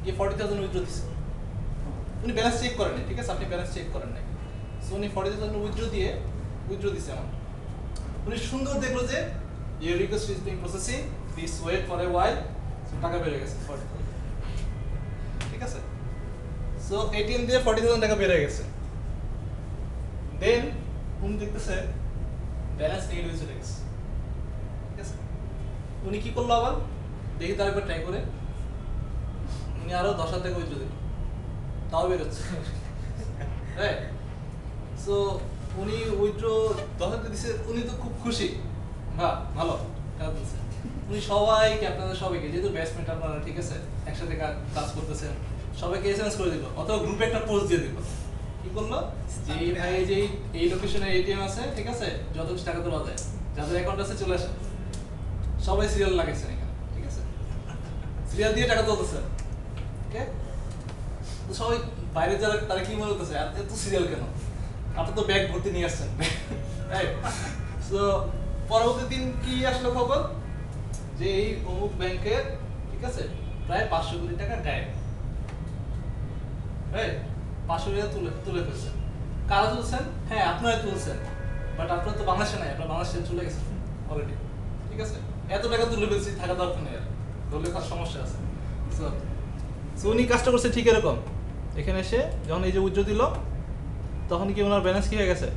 গিয়ে 40,000 উইথড্র দিচ্ছে। উনি ব্যালেন্স চেক করেন নাই, ঠিক আছে, আপনি ব্যালেন্স চেক করেন নাই। সো উনি 40,000 উইথড্র দিছে আমার। উনি সুন্দর দেখলো যে your request is being processing, please wait for a while, so টাকা বেড়ে গেছে 40,000, ঠিক আছে। সো এটিএম দিয়ে 40,000 টাকা বেড়ে গেছে। দেন উনি দেখতেছে ব্যালেন্স নেই হয়ে চলে গেছে, ঠিক আছে। উনি কি করলো আবার, দেখি তার একবার ট্রাই করে, উনি আরো 10,000 টাকা উইথড্র দিল, তাও বেরোচ্ছে, রাইট। সো উনি উইথড্র 10,000 দিছে, উনি তো খুব খুশি, ভালো কাজ দিচ্ছে। উনি সবাইকে, আপনাদের সবাইকে, যেহেতু ব্যাটসম্যান আপনারা, ঠিক আছে, একসাথে কাজ করতেছেন, সবাইকে এসএমএস করে দিল, অথবা গ্রুপে একটা পোস্ট দিয়ে দিল। কি করলো, যে এই ভাই যে এই লোকেশনে এটিএম আছে, ঠিক আছে, যত কিছু টাকা তোলা যায়, যাদের অ্যাকাউন্ট আছে চলে আসে। সবাই সিরিয়াল লাগাইছেন এখানে, ঠিক আছে, সিরিয়াল দিয়ে টাকা তুলতেছে, ওকে। তো সবাই বাইরে যারা, তারা কি মনে করতেছে, এত সিরিয়াল কেন, আপনি তো ব্যাগ ভর্তি নিয়ে আসছেন, রাইট। সো পরবর্তী দিন কি আসলো খবর, যে এই অমুক ব্যাংকের, ঠিক আছে, প্রায় 500 কোটি টাকা গায়েব, রাইট। 500 কোটি টাকা তুলে ফেলছেন। কারা তুলছেন? হ্যাঁ, আপনারা তুলছেন, বাট আপনারা তো বাংলাদেশে নাই, আপনারা বাংলাদেশে চলে গেছেন অলরেডি, ঠিক আছে। এত টাকা তুলে ফেলছি, থাকা দরকার নেই, আর ধরলে কাজ সমস্যা আছে। সো উনি কাজটা করছে ঠিক এরকম, এখানে এসে যখন এই যে উইথড্র দিল, তখন কি ওনার ব্যালেন্স কি হয়ে গেছে,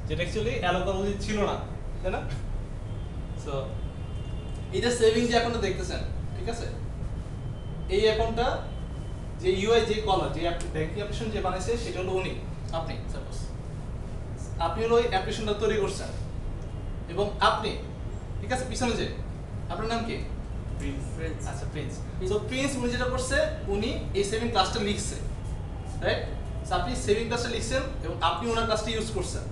যেটা অ্যাকচুয়ালি অ্যালাউ করা উচিত ছিল না, তাই না? সো এই যে সেভিং যে অ্যাকাউন্টটা দেখতেছেন, ঠিক আছে, এই অ্যাকাউন্টটা যে ইউআই, যে কলার, যে ব্যাংকিং অ্যাপ্লিকেশন যে বানাইছে, সেটা হলো উনি, আপনি। সাপোজ আপনি হলো ওই অ্যাপ্লিকেশনটা তৈরি করছেন, এবং আপনি, ঠিক আছে, পিছনে যে আপনার নাম কি, প্রিন্স। আচ্ছা, প্রিন্স। সো প্রিন্স উনি যেটা করছে, উনি এই সেভিং ক্লাসটা লিখছে, রাইট। সো আপনি সেভিং ক্লাসটা লিখছেন, এবং আপনি ওনার ক্লাসটা ইউজ করছেন,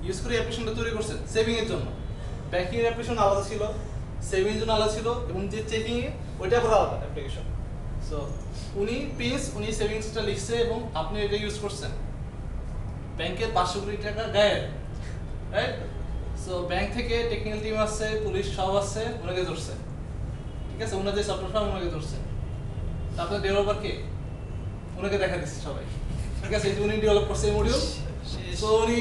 ইউজ করে অ্যাপ্লিকেশনটা তৈরি করছেন সেভিং এর জন্য। ব্যাংকিং এর অ্যাপ্লিকেশন আলাদা ছিল, সেভিং এর জন্য আলাদা ছিল, এবং যে চেকিং এ ওইটা আবার আলাদা অ্যাপ্লিকেশন। সো উনি প্রিন্স, উনি সেভিংসটা লিখছে, এবং আপনি এটা ইউজ করছেন। ব্যাংকের 500 কোটি টাকা গায়েব, রাইট। সো ব্যাংক থেকে টেকনিক্যাল টিম আসছে, পুলিশ সব আসছে, ওনাকে ধরছে, ঠিক আছে, ওনাদের সফটওয়্যার ফার্ম ওনাকে ধরছে। তারপরে ডেভেলপার কে, ওনাকে দেখা দিচ্ছে সবাই, ঠিক আছে, এই যে উনি ডেভেলপ করছে এই মডিউল। সো উনি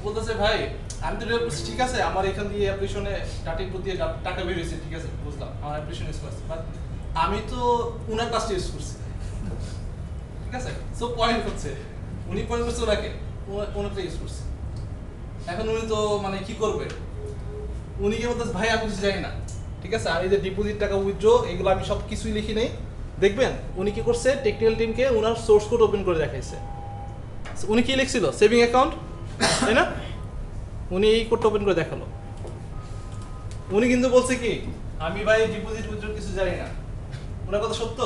বলতেছে, ভাই আমি তো ডেভেলপ করছি, ঠিক আছে, আমার এখান দিয়ে অ্যাপ্লিকেশনে ডাটা ইনপুট দিয়ে টাকা বের হয়েছে, ঠিক আছে, বুঝলাম, আমার অ্যাপ্লিকেশন ইউজ করছে, বাট আমি তো উনার কাজটা ইউজ করছি, ঠিক আছে। সো পয়েন্ট হচ্ছে, উনি পয়েন্ট করছে ওনাকে, ওনারটা ইউজ করছে। এখন উনি তো মানে কি করবে, উনি কি বলতেছে, ভাই আমি কিছু জানি না, ঠিক আছে, আমি যে ডিপোজিট টাকা উইথড্র এগুলো আমি সব কিছুই লিখি নাই। দেখবেন উনি কি করছে, টেকনিক্যাল টিমকে ওনার সোর্স কোড ওপেন করে দেখাইছে। উনি কি লিখছিল, সেভিং অ্যাকাউন্ট, তাই না, উনি এই কোডটা ওপেন করে দেখালো। উনি কিন্তু বলছে কি, আমি ভাই ডিপোজিট উইথড্র কিছু জানি না। ওনার কথা সত্য,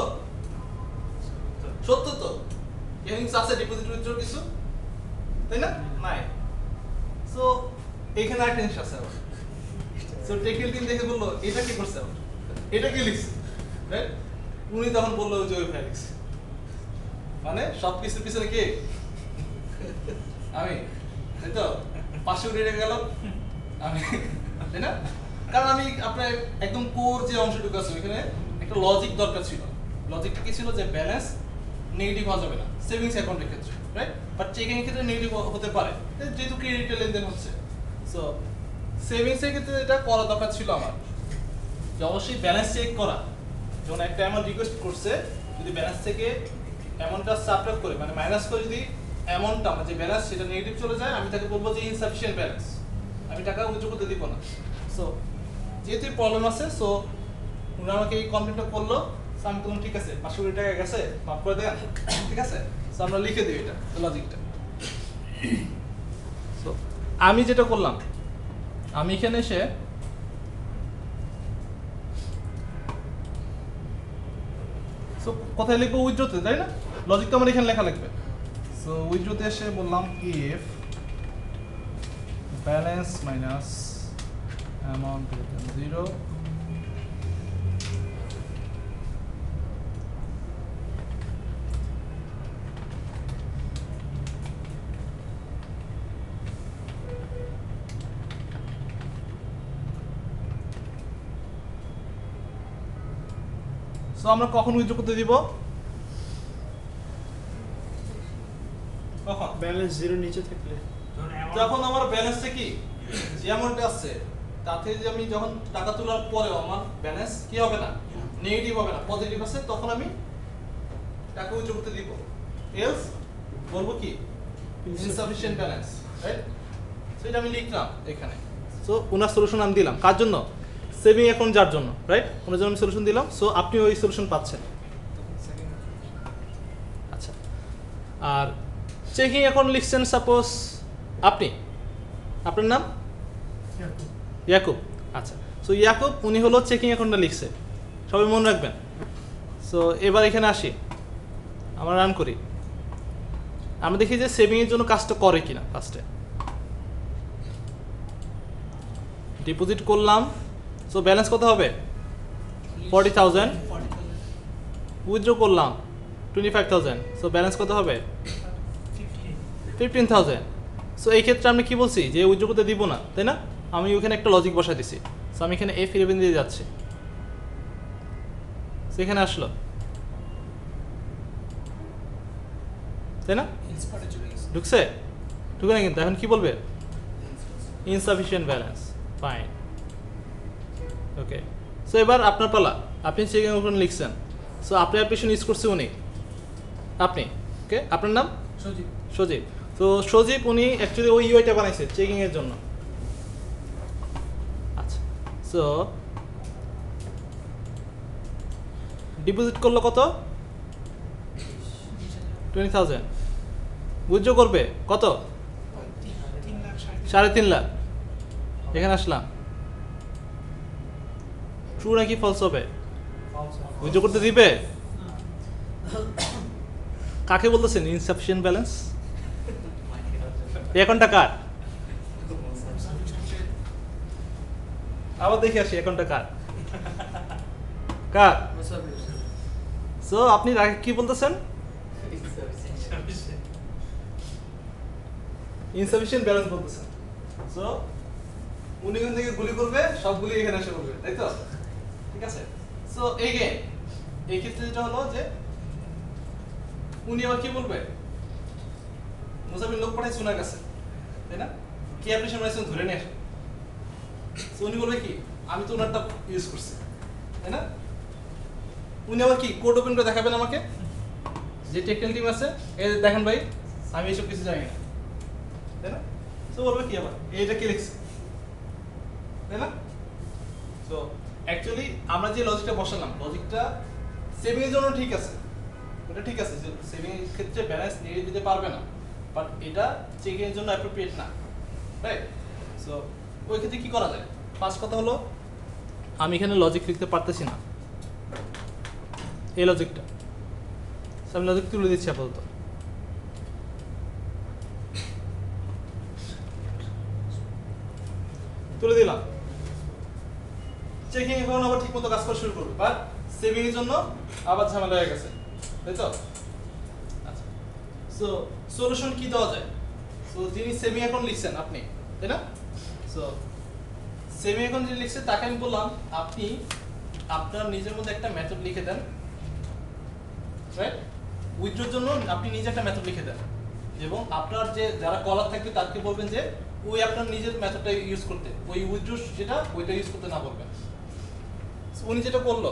সত্য তো, এখানে কিছু আছে ডিপোজিট উইথড্র কিছু, তাই না, নাই। সো এখানে একটা জিনিস আছে আবার। সো টেকনিক্যাল টিম দেখে বললো, এটা কি করছে আবার, এটা কি লিখছে, রাইট। উনি তখন বললো যে ওই ফাইল লিখছে, মানে সব কিছুর পিছনে কে, আমি, তাই তো। 500 কোটি টাকা গেল আমি, তাই না। কারণ আমি আপনার একদম কোর যে অংশটুকু আছে, ওইখানে একটা লজিক দরকার ছিল। লজিকটা কি ছিল, যে ব্যালেন্স নেগেটিভ হওয়া যাবে না সেভিংস অ্যাকাউন্টের ক্ষেত্রে, রাইট, বাট চেকিং এর ক্ষেত্রে নেগেটিভ হতে পারে, যেহেতু ক্রেডিটের লেনদেন হচ্ছে। সো সেভিংস এর ক্ষেত্রে এটা করা দরকার ছিল আমার, যে অবশ্যই ব্যালেন্স চেক করা। যখন একটা অ্যামাউন্ট রিকোয়েস্ট করছে, যদি ব্যালেন্স থেকে অ্যামাউন্টটা সাবট্রাক্ট করে, মানে মাইনাস করে, যদি অ্যামাউন্টটা আমার যে ব্যালেন্স সেটা নেগেটিভ চলে যায়, আমি তাকে বলবো যে ইনসাফিসিয়েন্ট ব্যালেন্স, আমি টাকা উইথড্র করতে দিব না। সো যেহেতু প্রবলেম আছে, সো উনি আমাকে এই কমপ্লেনটা করলো। সো আমি বললাম, ঠিক আছে, 500 কোটি টাকা গেছে, মাফ করে দেন, ঠিক আছে। সো আমরা লিখে দিই এটা লজিকটা। সো আমি যেটা করলাম, আমি এখানে এসে সো কোথায় লিখবো, উইথড্রতে, তাই না, লজিকটা আমার এখানে লেখা লাগবে। সো উইথড্রতে এসে বললাম if balance minus amount greater than 0, so আমরা কখন উইথড্র করতে দিব, কখন, ব্যালেন্স জিরো নিচে থাকলে। যখন আমার ব্যালেন্সটা কি যে অ্যামাউন্টটা আসছে তাতে যে আমি যখন টাকা তোলার পরেও আমার ব্যালেন্স কি হবে না, নেগেটিভ হবে না, পজিটিভ আছে, তখন আমি টাকা উইথড্র করতে দিব। এলস বলবো কি ইনসাফিশিয়েন্ট ব্যালেন্স, রাইট? সো এটা আমি লিখলাম এখানে। সো ওনার সলিউশন আমি দিলাম কার জন্য? সেভিং অ্যাকাউন্ট যার জন্য, রাইট? ওনার জন্য আমি সলিউশন দিলাম। সো আপনি ওই সলিউশন পাচ্ছেন। আচ্ছা, আর চেকিং অ্যাকাউন্ট লিখছেন সাপোজ আপনি, আপনার নাম ইয়াকুব। আচ্ছা, সো ইয়াকুব উনি হলো চেকিং অ্যাকাউন্টটা লিখছে, সবাই মনে রাখবেন। সো এবার এখানে আসি, আমরা রান করি, আমরা দেখি যে সেভিংয়ের জন্য কাজটা করে কিনা। ফার্স্টে ডিপোজিট করলাম, সো ব্যালেন্স কত হবে? 40,000। উইথড্র করলাম 25,000, সো ব্যালেন্স কত হবে? 15,000। সো এই ক্ষেত্রে আমি কি বলছি যে উইথড্র করতে দিব না, তাই না? আমি ওখানে একটা লজিক বসাই দিছি। সো আমি এখানে F11 দিয়ে যাচ্ছি, সেখানে আসলো, তাই না? ঢুকছে? ঢুকে না কিন্তু। এখন কি বলবে? ইনসাফিশিয়েন্ট ব্যালেন্স, ফাইন, ওকে। সো এবার আপনার পালা, আপনি চেকিং অ্যাকাউন্ট লিখছেন। সো আপনার অ্যাপ্লিকেশন ইউজ করছে উনি, আপনি, ওকে। আপনার নাম? সজীব। সজীব। তো সজীব উনি অ্যাকচুয়ালি ওই ইউআইটা বানাইছে চেকিংয়ের জন্য। আচ্ছা, সো ডিপোজিট করলো কত? 20,000। উইথড্র করবে কত? 3.5 লাখ। এখানে আসলাম, ট্রু নাকি ফলস হবে? উইথড্র করতে দিবে? কাকে বলতেছেন ইনসাফিশিয়েন্ট ব্যালেন্স? অ্যাকাউন্টটা কার? আবার দেখে আসি অ্যাকাউন্টটা কার কার। সো আপনি কি বলতেছেন? ইনসাফিশিয়েন্ট ব্যালেন্স বলতেছেন। সো উনি এখান থেকে গুলি করবে, সবগুলি এখানে এসে করবে, তাই তো? ঠিক আছে। সো এগেইন এই ক্ষেত্রে যেটা হলো যে উনি আবার কি বলবে? মুসাফির লোক পাঠাইছে ওনার কাছে, তাই না? কি অ্যাপ্লিকেশন বানাইছেন ধরে নিয়ে আসে। সো উনি বলবে কি আমি তো ওনারটা ইউজ করছি, তাই না? উনি আবার কি কোড ওপেন করে দেখাবেন আমাকে, যে টেকনিক্যাল টিম আছে, এই দেখেন ভাই আমি এসব কিছু জানি না, তাই না? সো বলবে কি আবার এইটা কি লিখছে, তাই না? সো অ্যাকচুয়ালি আমরা যে লজিকটা বসালাম, লজিকটা সেভিং এর জন্য ঠিক আছে, ওটা ঠিক আছে, সেভিং এর ক্ষেত্রে ব্যালেন্স নিয়ে দিতে পারবে না, বাট এটা চেকিং এর জন্য অ্যাপ্রোপ্রিয়েট না, রাইট? সো ওই ক্ষেত্রে কি করা যায়? ফার্স্ট কথা হলো আমি এখানে লজিক লিখতে পারতেছি না, এই লজিকটা আমি লজিক তুলে দিচ্ছি আপাতত। তুলে দিলাম, চেকিং এখন আবার ঠিক মতো কাজ করা শুরু করবে, বাট সেভিং এর জন্য আবার ঝামেলা হয়ে গেছে, তাই তো? আচ্ছা, সো সলিউশন কি দেওয়া যায়? সো যিনি সেভিং অ্যাকাউন্ট লিখছেন আপনি, তাই না? সো সেভিং অ্যাকাউন্ট যিনি লিখছেন তাকে আমি বললাম আপনি আপনার নিজের মধ্যে একটা মেথড লিখে দেন, রাইট? উইথড্রোর জন্য আপনি নিজে একটা মেথড লিখে দেন, এবং আপনার যে যারা কলার থাকবে তাদেরকে বলবেন যে ওই আপনার নিজের মেথডটা ইউজ করতে, ওই উইথড্রো যেটা ওইটা ইউজ করতে না বলবেন। উনি যেটা করলো,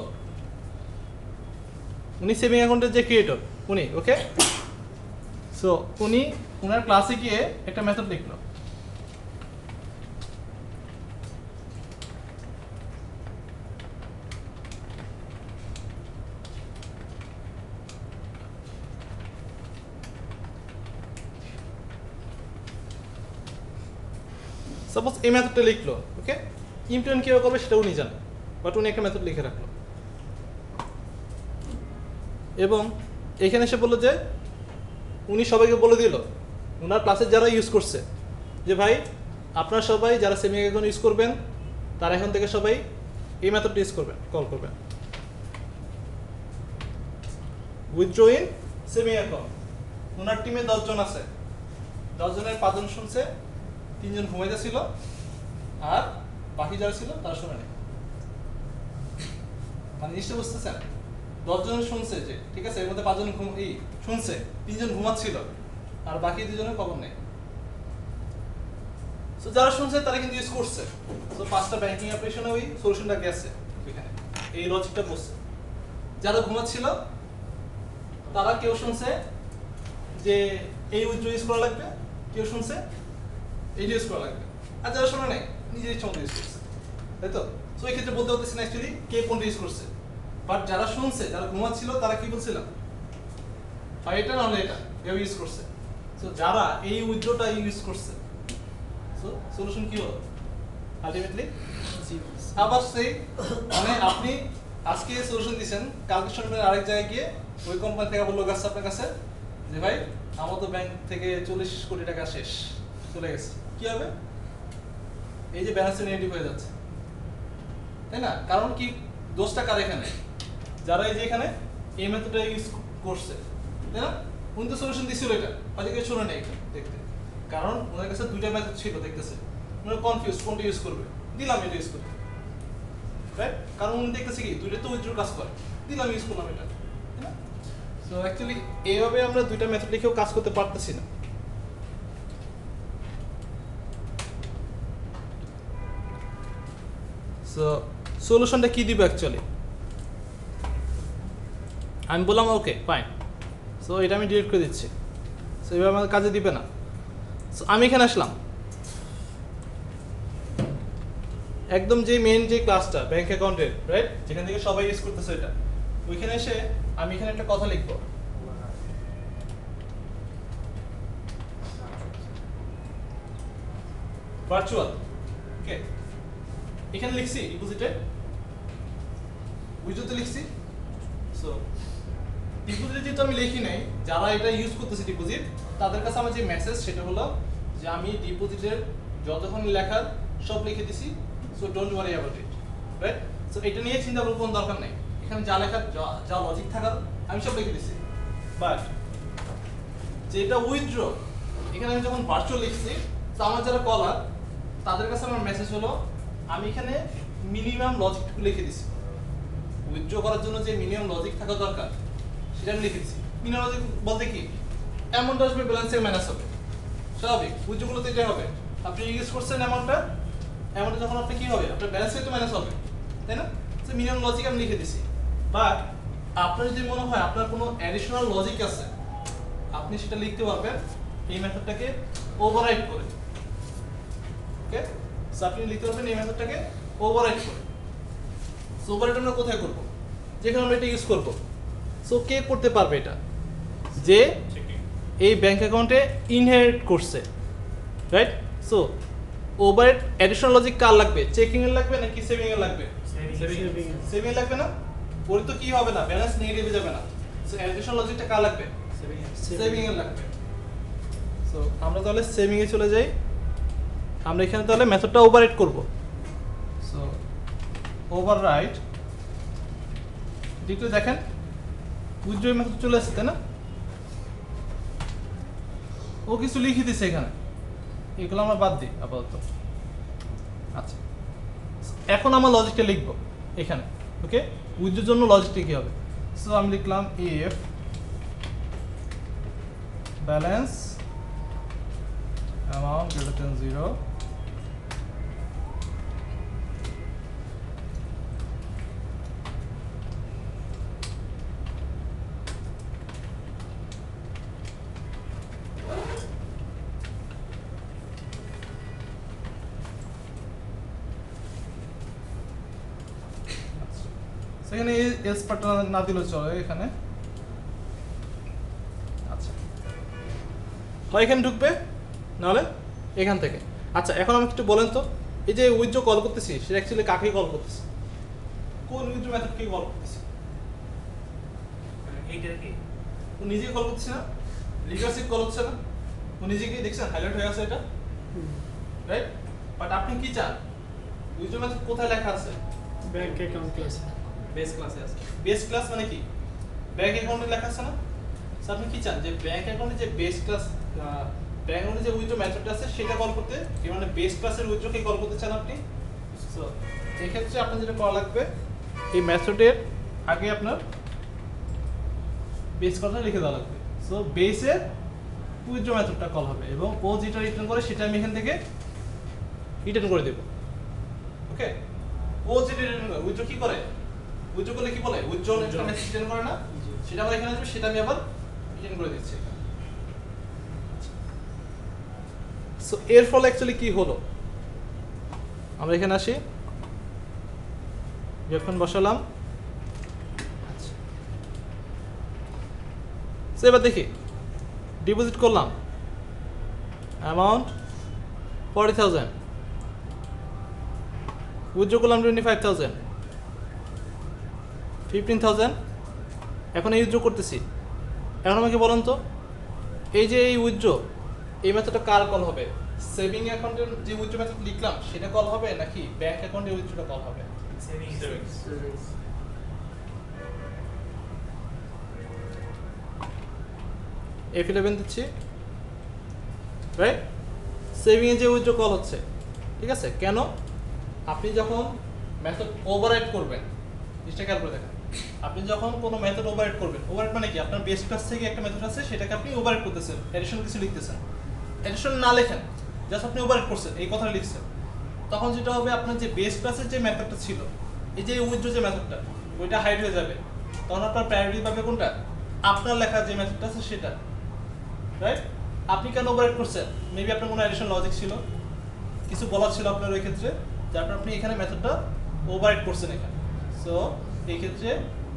উনি সেভিং অ্যাকাউন্টের যে ক্রিয়েটর উনি, ওকে। সো উনি ওনার ক্লাসে গিয়ে একটা মেথড লিখলো, সাপোজ এই মেথডটা লিখলো, ওকে। ইমপ্লিমেন্ট কীভাবে করবে সেটা উনি জানে, বাট উনি একটা মেথড লিখে রাখলো, এবং এখানে এসে বললো যে উনি সবাইকে বলে দিল ওনার ক্লাসের যারা ইউজ করছে যে ভাই আপনারা সবাই যারা সেভিং অ্যাকাউন্ট ইউজ করবেন তারা এখন থেকে সবাই এই মেথডটা ইউজ করবেন, কল করবেন উইথড্র ইন সেভিং অ্যাকাউন্ট। ওনার টিমে 10 জন আছে, 10 জনের 5 জন শুনছে, 3 জন ঘুমাইতে ছিল, আর বাকি যারা ছিল তারা শুনে নেই। মানে জিনিসটা বুঝতেছেন? 10 জন শুনছে যে ঠিক আছে, এর মধ্যে 5 জন শুনছে, 3 জন ঘুমাচ্ছিল, আর বাকি 2 জনের খবর নেই। সো যারা শুনছে তারা কিন্তু ইউজ করছে। সো 5টা ব্যাংকিং অ্যাপ্লিকেশনে ওই সলিউশনটা গেছে এখানে, এই লজিকটা বসছে। যারা ঘুমাচ্ছিল তারা কেউ শুনছে যে এই উইথড্র ইউজ করা লাগবে, কেউ শুনছে এইটা ইউজ করা লাগবে, আর যারা শোনে নাই নিজের ইচ্ছা মতো ইউজ করছে, তাই তো? সো এই ক্ষেত্রে বলতে পারতেছি না অ্যাকচুয়ালি কে কোনটা ইউজ করছে, বাট যারা শুনছে, যারা ঘুমাচ্ছিল তারা কি বলছিল, হয় এটা নাহলে এটা, কেউ ইউজ করছে। সো যারা এই উইথড্রটা ইউজ করছে, সো সলিউশন কি হলো আলটিমেটলি? আবার সেই মানে আপনি আজকে সলিউশন দিয়েছেন, কালকে শুনবেন আরেক জায়গায় গিয়ে ওই কোম্পানি থেকে আবার লোক আসছে আপনার কাছে যে ভাই আমার তো ব্যাংক থেকে 40 কোটি টাকা শেষ চলে গেছে, কি হবে? এই যে ব্যালেন্স নেগেটিভ হয়ে যাচ্ছে, তাই না? কারণ কি দোষটা কার এখানে? যারা এই যে এখানে এই মেথডটা ইউজ করছে, তাই না? উনি তো সলিউশন দিছিল এটা, হয়তো কেউ শুনে নেই দেখতে, কারণ ওনার কাছে দুইটা মেথড ছিল দেখতেছে, উনি কনফিউজ কোনটা ইউজ করবে, দিলাম এটা ইউজ করবে, রাইট? কারণ উনি দেখতেছে কি দুইটা তো উইথড্র কাজ করে, দিলাম ইউজ করলাম এটা, তাই না? সো অ্যাকচুয়ালি এইভাবে আমরা দুইটা মেথড লিখেও কাজ করতে পারতেছি না। সো সলিউশনটা কি দিব অ্যাকচুয়ালি? আমি বললাম ওকে ফাইন, সো এটা আমি ডিলিট করে দিচ্ছি, সো এভাবে আমাদের কাজে দিবে না। সো আমি এখানে আসলাম, একদম যে মেইন যে ক্লাসটা ব্যাংক অ্যাকাউন্টের, রাইট, যেখান থেকে সবাই ইউজ করতেছে এটা, ওইখানে এসে আমি এখানে একটা কথা লিখবো, ভার্চুয়াল, ওকে? এখানে লিখছি ডিপোজিটে, উইথড্রতে লিখছি। সো ডিপোজিটে যেহেতু আমি লিখি নাই, যারা এটা ইউজ করতেছে ডিপোজিট, তাদের কাছে আমার যে মেসেজ সেটা হলো যে আমি ডিপোজিটের যতক্ষণ লেখার সব লিখে দিছি, so don't worry about it, right? So এটা নিয়ে চিন্তা করার কোনো দরকার নেই, এখানে যা লেখার যা লজিক থাকার আমি সব লিখে দিছি। বাট যেটা উইথড্র, এখানে আমি যখন ভার্চুয়াল লিখছি, তো আমার যারা কলার তাদের কাছে আমার মেসেজ হলো আমি এখানে মিনিমাম লজিকটুকু লিখে দিছি, উইথড্র করার জন্য যে মিনিমাম লজিক থাকা দরকার সেটা আমি লিখে দিছি। মিনিমাম লজিক বলতে কি, অ্যামাউন্ট আসবে ব্যালেন্সে মাইনাস হবে, স্বাভাবিক উইথড্রগুলোতে এটাই হবে। আপনি ইউজ করছেন অ্যামাউন্টটা যখন আপনি কি হবে, আপনার ব্যালেন্সে তো মাইনাস হবে, তাই না? তো মিনিমাম লজিক আমি লিখে দিছি। বাট আপনার যদি মনে হয় আপনার কোনো অ্যাডিশনাল লজিক আছে, আপনি সেটা লিখতে পারবেন এই মেথডটাকে ওভাররাইড করে, ওকে? সো আপনি লিখতে পারবেন এই মেথডটাকে ওভাররাইড করে। সো ওভাররাইড আমরা কোথায় করব? যেখানে আমরা এটা ইউজ করব। সো কে করতে পারবে এটা? যে এই ব্যাংক অ্যাকাউন্টে ইনহেরিট করছে, right? So override additional logic কার লাগবে? চেকিং এর লাগবে নাকি সেভিং এর লাগবে? সেভিং এর লাগবে না? ওর তো কি হবে না, ব্যালেন্স নেগেটিভে যাবে না। সো অ্যাডিশনাল লজিকটা কার লাগবে? সেভিং এর লাগবে। সো আমরা তাহলে সেভিং এ চলে যাই, আমরা এখানে তাহলে মেথডটা ওভাররাইড করব। সো ওভাররাইড একটু দেখেন উইথড্র মেথড চলে আসছে, তাই না? ও কিছু লিখে দিছে এখানে, এগুলো আমরা বাদ দিই আপাতত। আচ্ছা, এখন আমার লজিকটা লিখবো এখানে, ওকে? উইথড্রর জন্য লজিকটা কি হবে? সো আমি লিখলাম if balance amount greater than 0, সেখানে এলস পার্টটা না দিলেও চলে এখানে। আচ্ছা, হয় এখানে ঢুকবে নাহলে এখান থেকে। আচ্ছা, এখন আমাকে একটু বলেন তো, এই যে উইথড্র কল করতেছি সেটা অ্যাকচুয়ালি কাকে কল করতেছি? কোন উইথড্র মেথডকে কল করতেছি? এইটাকে ও নিজেই কল করছে না, রিকার্সিভ কল হচ্ছে না, ও নিজেকেই দেখছেন হাইলাইট হয়ে আছে এটা, রাইট? বাট আপনি কি চান? উইথড্র মেথড কোথায় লেখা আছে? ব্যাংক অ্যাকাউন্ট ক্লাসে, বেস ক্লাসে আছে। বেস ক্লাস মানে কি? ব্যাংক অ্যাকাউন্টে লেখা আছে না? স্যার আপনি কি চান যে ব্যাংক অ্যাকাউন্টে যে বেস ক্লাস, ব্যাংক অ্যাকাউন্টে যে উইথড্র মেথডটা আছে সেটা কল করতে, কি মানে বেস ক্লাসের উইথড্রকে কল করতে চান আপনি? সো এই ক্ষেত্রে আপনার যেটা করা লাগবে, এই মেথডের আগে আপনার বেস কথা লিখে দেওয়া লাগবে। সো বেসের উইথড্র মেথডটা কল হবে এবং ও যেটা রিটার্ন করে সেটা আমি এখান থেকে রিটার্ন করে দেব। ওকে, ও যে রিটার্ন করে উইথড্র কি করে, উইথড্র করলে কি বলে উইথড্রল একটা মেসেজ রিটার্ন করে না, সেটা আমার এখানে আসবে, সেটা আমি আবার রিটার্ন করে দিচ্ছি। সো এর ফলে অ্যাকচুয়ালি কি হলো, আমরা এখানে আসি, যখন বসালাম, সো এবার দেখি ডিপোজিট করলাম অ্যামাউন্ট 40,000, উইথড্র করলাম 25,000, 15,000, এখন এই উইথড্র করতেছি। এখন আমাকে বলেন তো, এই যে এই উইথড্র, এই মেথডটা কার কল হবে? সেভিং অ্যাকাউন্টের যে উইথড্র মেথড লিখলাম সেটা কল হবে, নাকি ব্যাংক অ্যাকাউন্টের উইথড্রটা কল হবে? F11 দিচ্ছি, রাইট? সেভিং এ যে উইথড্র কল হচ্ছে, ঠিক আছে? কেন? আপনি যখন মেথড ওভাররাইড করবেন, জিনিসটা খেয়াল করে দেখেন, আপনি যখন কোনো মেথড ওভাররাইড করবেন, ওভাররাইড মানে কি, আপনার বেস ক্লাস থেকে একটা মেথড আছে সেটাকে আপনি ওভাররাইড করতেছেন, অ্যাডিশনাল কিছু লিখতেছেন, অ্যাডিশনাল না লেখেন, জাস্ট আপনি ওভাররাইড করছেন, এই কথাটা লিখছেন, তখন যেটা হবে, আপনার যে বেস ক্লাসের যে মেথডটা ছিল, এই যে উইথড্র যে মেথডটা, ওইটা হাইড হয়ে যাবে, তখন আপনার প্রায়োরিটি পাবে কোনটা? আপনার লেখা যে মেথডটা আছে সেটা, রাইট? আপনি কেন ওভাররাইড করছেন? মেবি আপনার কোনো অ্যাডিশনাল লজিক ছিল, কিছু বলার ছিল আপনার ওই ক্ষেত্রে, যার কারণে আপনি এখানে মেথডটা ওভাররাইড করছেন এখানে। সো এই ক্ষেত্রে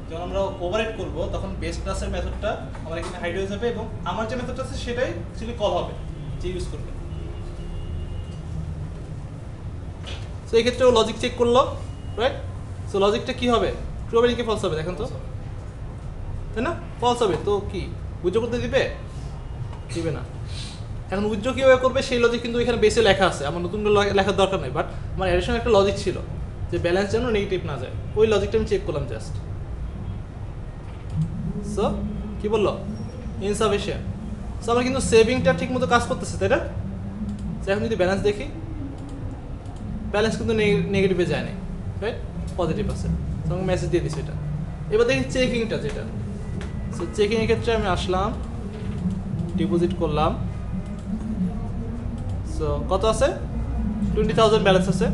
যখন আমরা ওভাররাইড করব, তখন বেস ক্লাসের মেথডটা আমার এখানে হাইড হয়ে যাবে, এবং আমার যে মেথডটা আছে সেটাই অ্যাকচুয়ালি কল হবে, যে ইউজ করবে। সো এই ক্ষেত্রে ও লজিক চেক করলো, রাইট? সো লজিকটা কি হবে? ট্রু হবে নাকি ফলস হবে দেখেন তো, তাই না? ফলস হবে, তো কি উইথড্র করতে দিবে? দিবে না। এখন উইথড্র কীভাবে করবে সেই লজিক কিন্তু এখানে বেসে লেখা আছে, আমার নতুন করে লেখার দরকার নেই, বাট আমার অ্যাডিশনাল একটা লজিক ছিল যে ব্যালেন্স যেন নেগেটিভ না যায়, ওই লজিকটা আমি চেক করলাম জাস্ট। সো কি বললো? ইনসাফিসিয়েন্ট। সো আমার কিন্তু সেভিংটা ঠিক মতো কাজ করতেছে, তাই না? এখন যদি ব্যালেন্স দেখি, ব্যালেন্স কিন্তু নেগেটিভে যায় না, রাইট? পজিটিভ আছে, তো আমি মেসেজ দিয়ে দিচ্ছি এটা। এবার দেখি চেকিংটা যেটা, সো চেকিংয়ের ক্ষেত্রে আমি আসলাম, ডিপোজিট করলাম, সো কত আছে? 20,000 ব্যালেন্স আছে।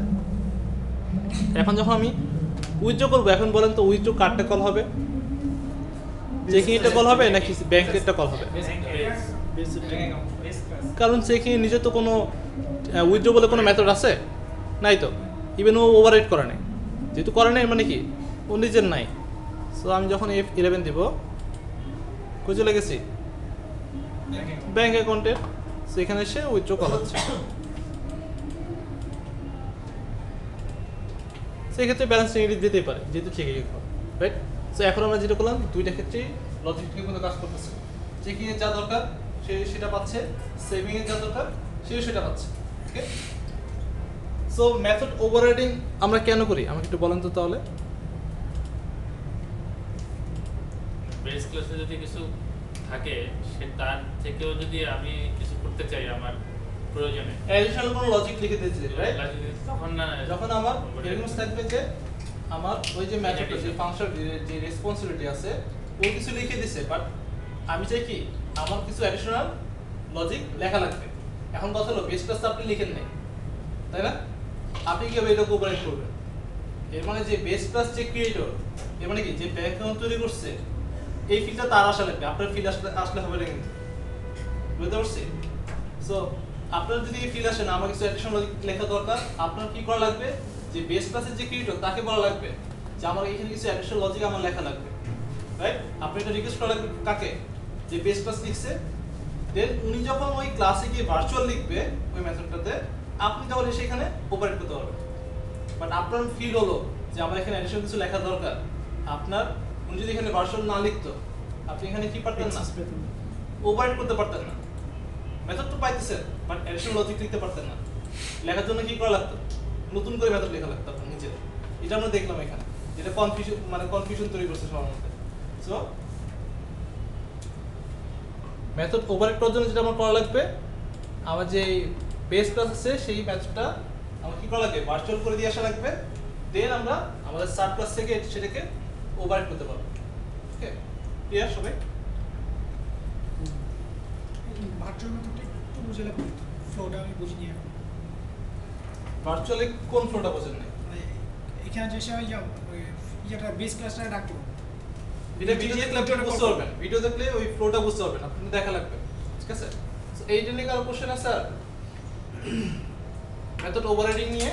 এখন যখন আমি উইথড্র করবো, এখন বলেন তো উইথড্র কার্ডটা কল হবে, চেকিং এটা কল হবে নাকি ব্যাংকেরটা কল হবে? কারণ চেকিং এর নিজে তো কোনো উইথড্র বলে কোনো মেথড আছে নাই, তো ইভেন ও ওভাররাইড করে নাই, যেহেতু করে নাই মানে কি ও নিজের নাই। সো আমি যখন F11 দিব, কই চলে গেছি? ব্যাংক অ্যাকাউন্টের, সো এখানে এসে উইথড্র কল হচ্ছে, সেক্ষেত্রে ব্যালেন্স নেগেটিভ যেতেই পারে, যেহেতু চেকিং এর কল, রাইট? সো এখন আমরা যেটা করলাম, দুইটা ক্ষেত্রেই লজিক ঠিক মতো কাজ করতেছে, চেকিং এর যা দরকার সে সেটা পাচ্ছে, সেভিং এর যা দরকার সে সেটা পাচ্ছে। ওকে, সো মেথড ওভাররাইডিং আমরা কেন করি আমাকে একটু বলেন তো তাহলে। বেস ক্লাসে যদি কিছু থাকে, সে তার থেকেও যদি আমি কিছু করতে চাই আমার প্রয়োজনে, অ্যাডিশনাল কোনো লজিক লিখে দিয়েছি, রাইট? তখন না, যখন আমার এরকম থাকবে যে আমার ওই যে মেথডটা, যে ফাংশন, যে রেসপন্সিবিলিটি আছে, ও কিছু লিখে দিছে, বাট আমি চাই কি আমার কিছু অ্যাডিশনাল লজিক লেখা লাগবে। এখন কথা হলো বেস ক্লাস আপনি লিখেন নাই, তাই না? আপনি কিভাবে এটা ওভাররাইড করবেন? এর মানে যে বেস ক্লাস যে ক্রিয়েটর, এর মানে কি যে ব্যাংক অ্যাকাউন্ট তৈরি করছে, এই ফিল্ডটা তার আসা লাগবে, আপনার ফিল্ড আসলে হবে না, কিন্তু বুঝতে পারছি? সো আপনার যদি এই ফিল্ড আসে না, আমার কিছু অ্যাডিশনাল লজিক লেখা দরকার, আপনার কি করা লাগবে? যে বেস ক্লাসের যে ক্রিয়েটর তাকে বলা লাগবে যে আমার এখানে কিছু অ্যাডিশনাল লজিক আমার লেখা লাগবে, রাইট? আপনি এটা রিকোয়েস্ট করা লাগবে কাকে? যে বেস ক্লাস লিখছে, দেন উনি যখন ওই ক্লাসে গিয়ে ভার্চুয়াল লিখবে ওই মেথডটাতে, আপনি তাহলে সেখানে অপারেট করতে পারবেন। বাট আপনার ফিল হলো যে আমার এখানে অ্যাডিশনাল কিছু লেখা দরকার, আপনার উনি যদি এখানে ভার্চুয়াল না লিখতো, আপনি এখানে কি পারতেন না, অপারেট করতে পারতেন না। মেথড তো পাইতেছেন, বাট অ্যাডিশনাল লজিক লিখতে পারতেন না। লেখার জন্য কি করা লাগতো? নতুন করে মেথড লেখা লাগতো আপনার নিজের। এটা আমরা দেখলাম এখানে, যেটা কনফিউশন তৈরি করছে সবার মধ্যে। সো মেথড ওভাররাইড করার জন্য যেটা আমার করা লাগবে, আমার যে বেস ক্লাস আছে সেই মেথডটা আমার কি করা লাগবে? ভার্চুয়াল করে দিয়ে আসা লাগবে, দেন আমরা আমাদের সাব ক্লাস থেকে সেটাকে ওভাররাইড করতে পারবো। ওকে, ক্লিয়ার সবাই? ভার্চুয়াল মেথডটা একটু বুঝে লাগবে, ফ্লোটা আমি বুঝিনি এখন। ভার্চুয়ালি কোন ফ্লোটা বোঝেন নাই? মানে এখানে যে সে ওই যেটা বেস ক্লাসটা ডাকলো এটা ভিডিও দেখলে আপনি বুঝতে পারবেন, ভিডিও দেখলে ওই ফ্লোটা বুঝতে পারবেন, আপনি দেখা লাগবে, ঠিক আছে? এইটা নিয়ে কারো কোশ্চেন আছে? স্যার মেথড ওভাররাইডিং নিয়ে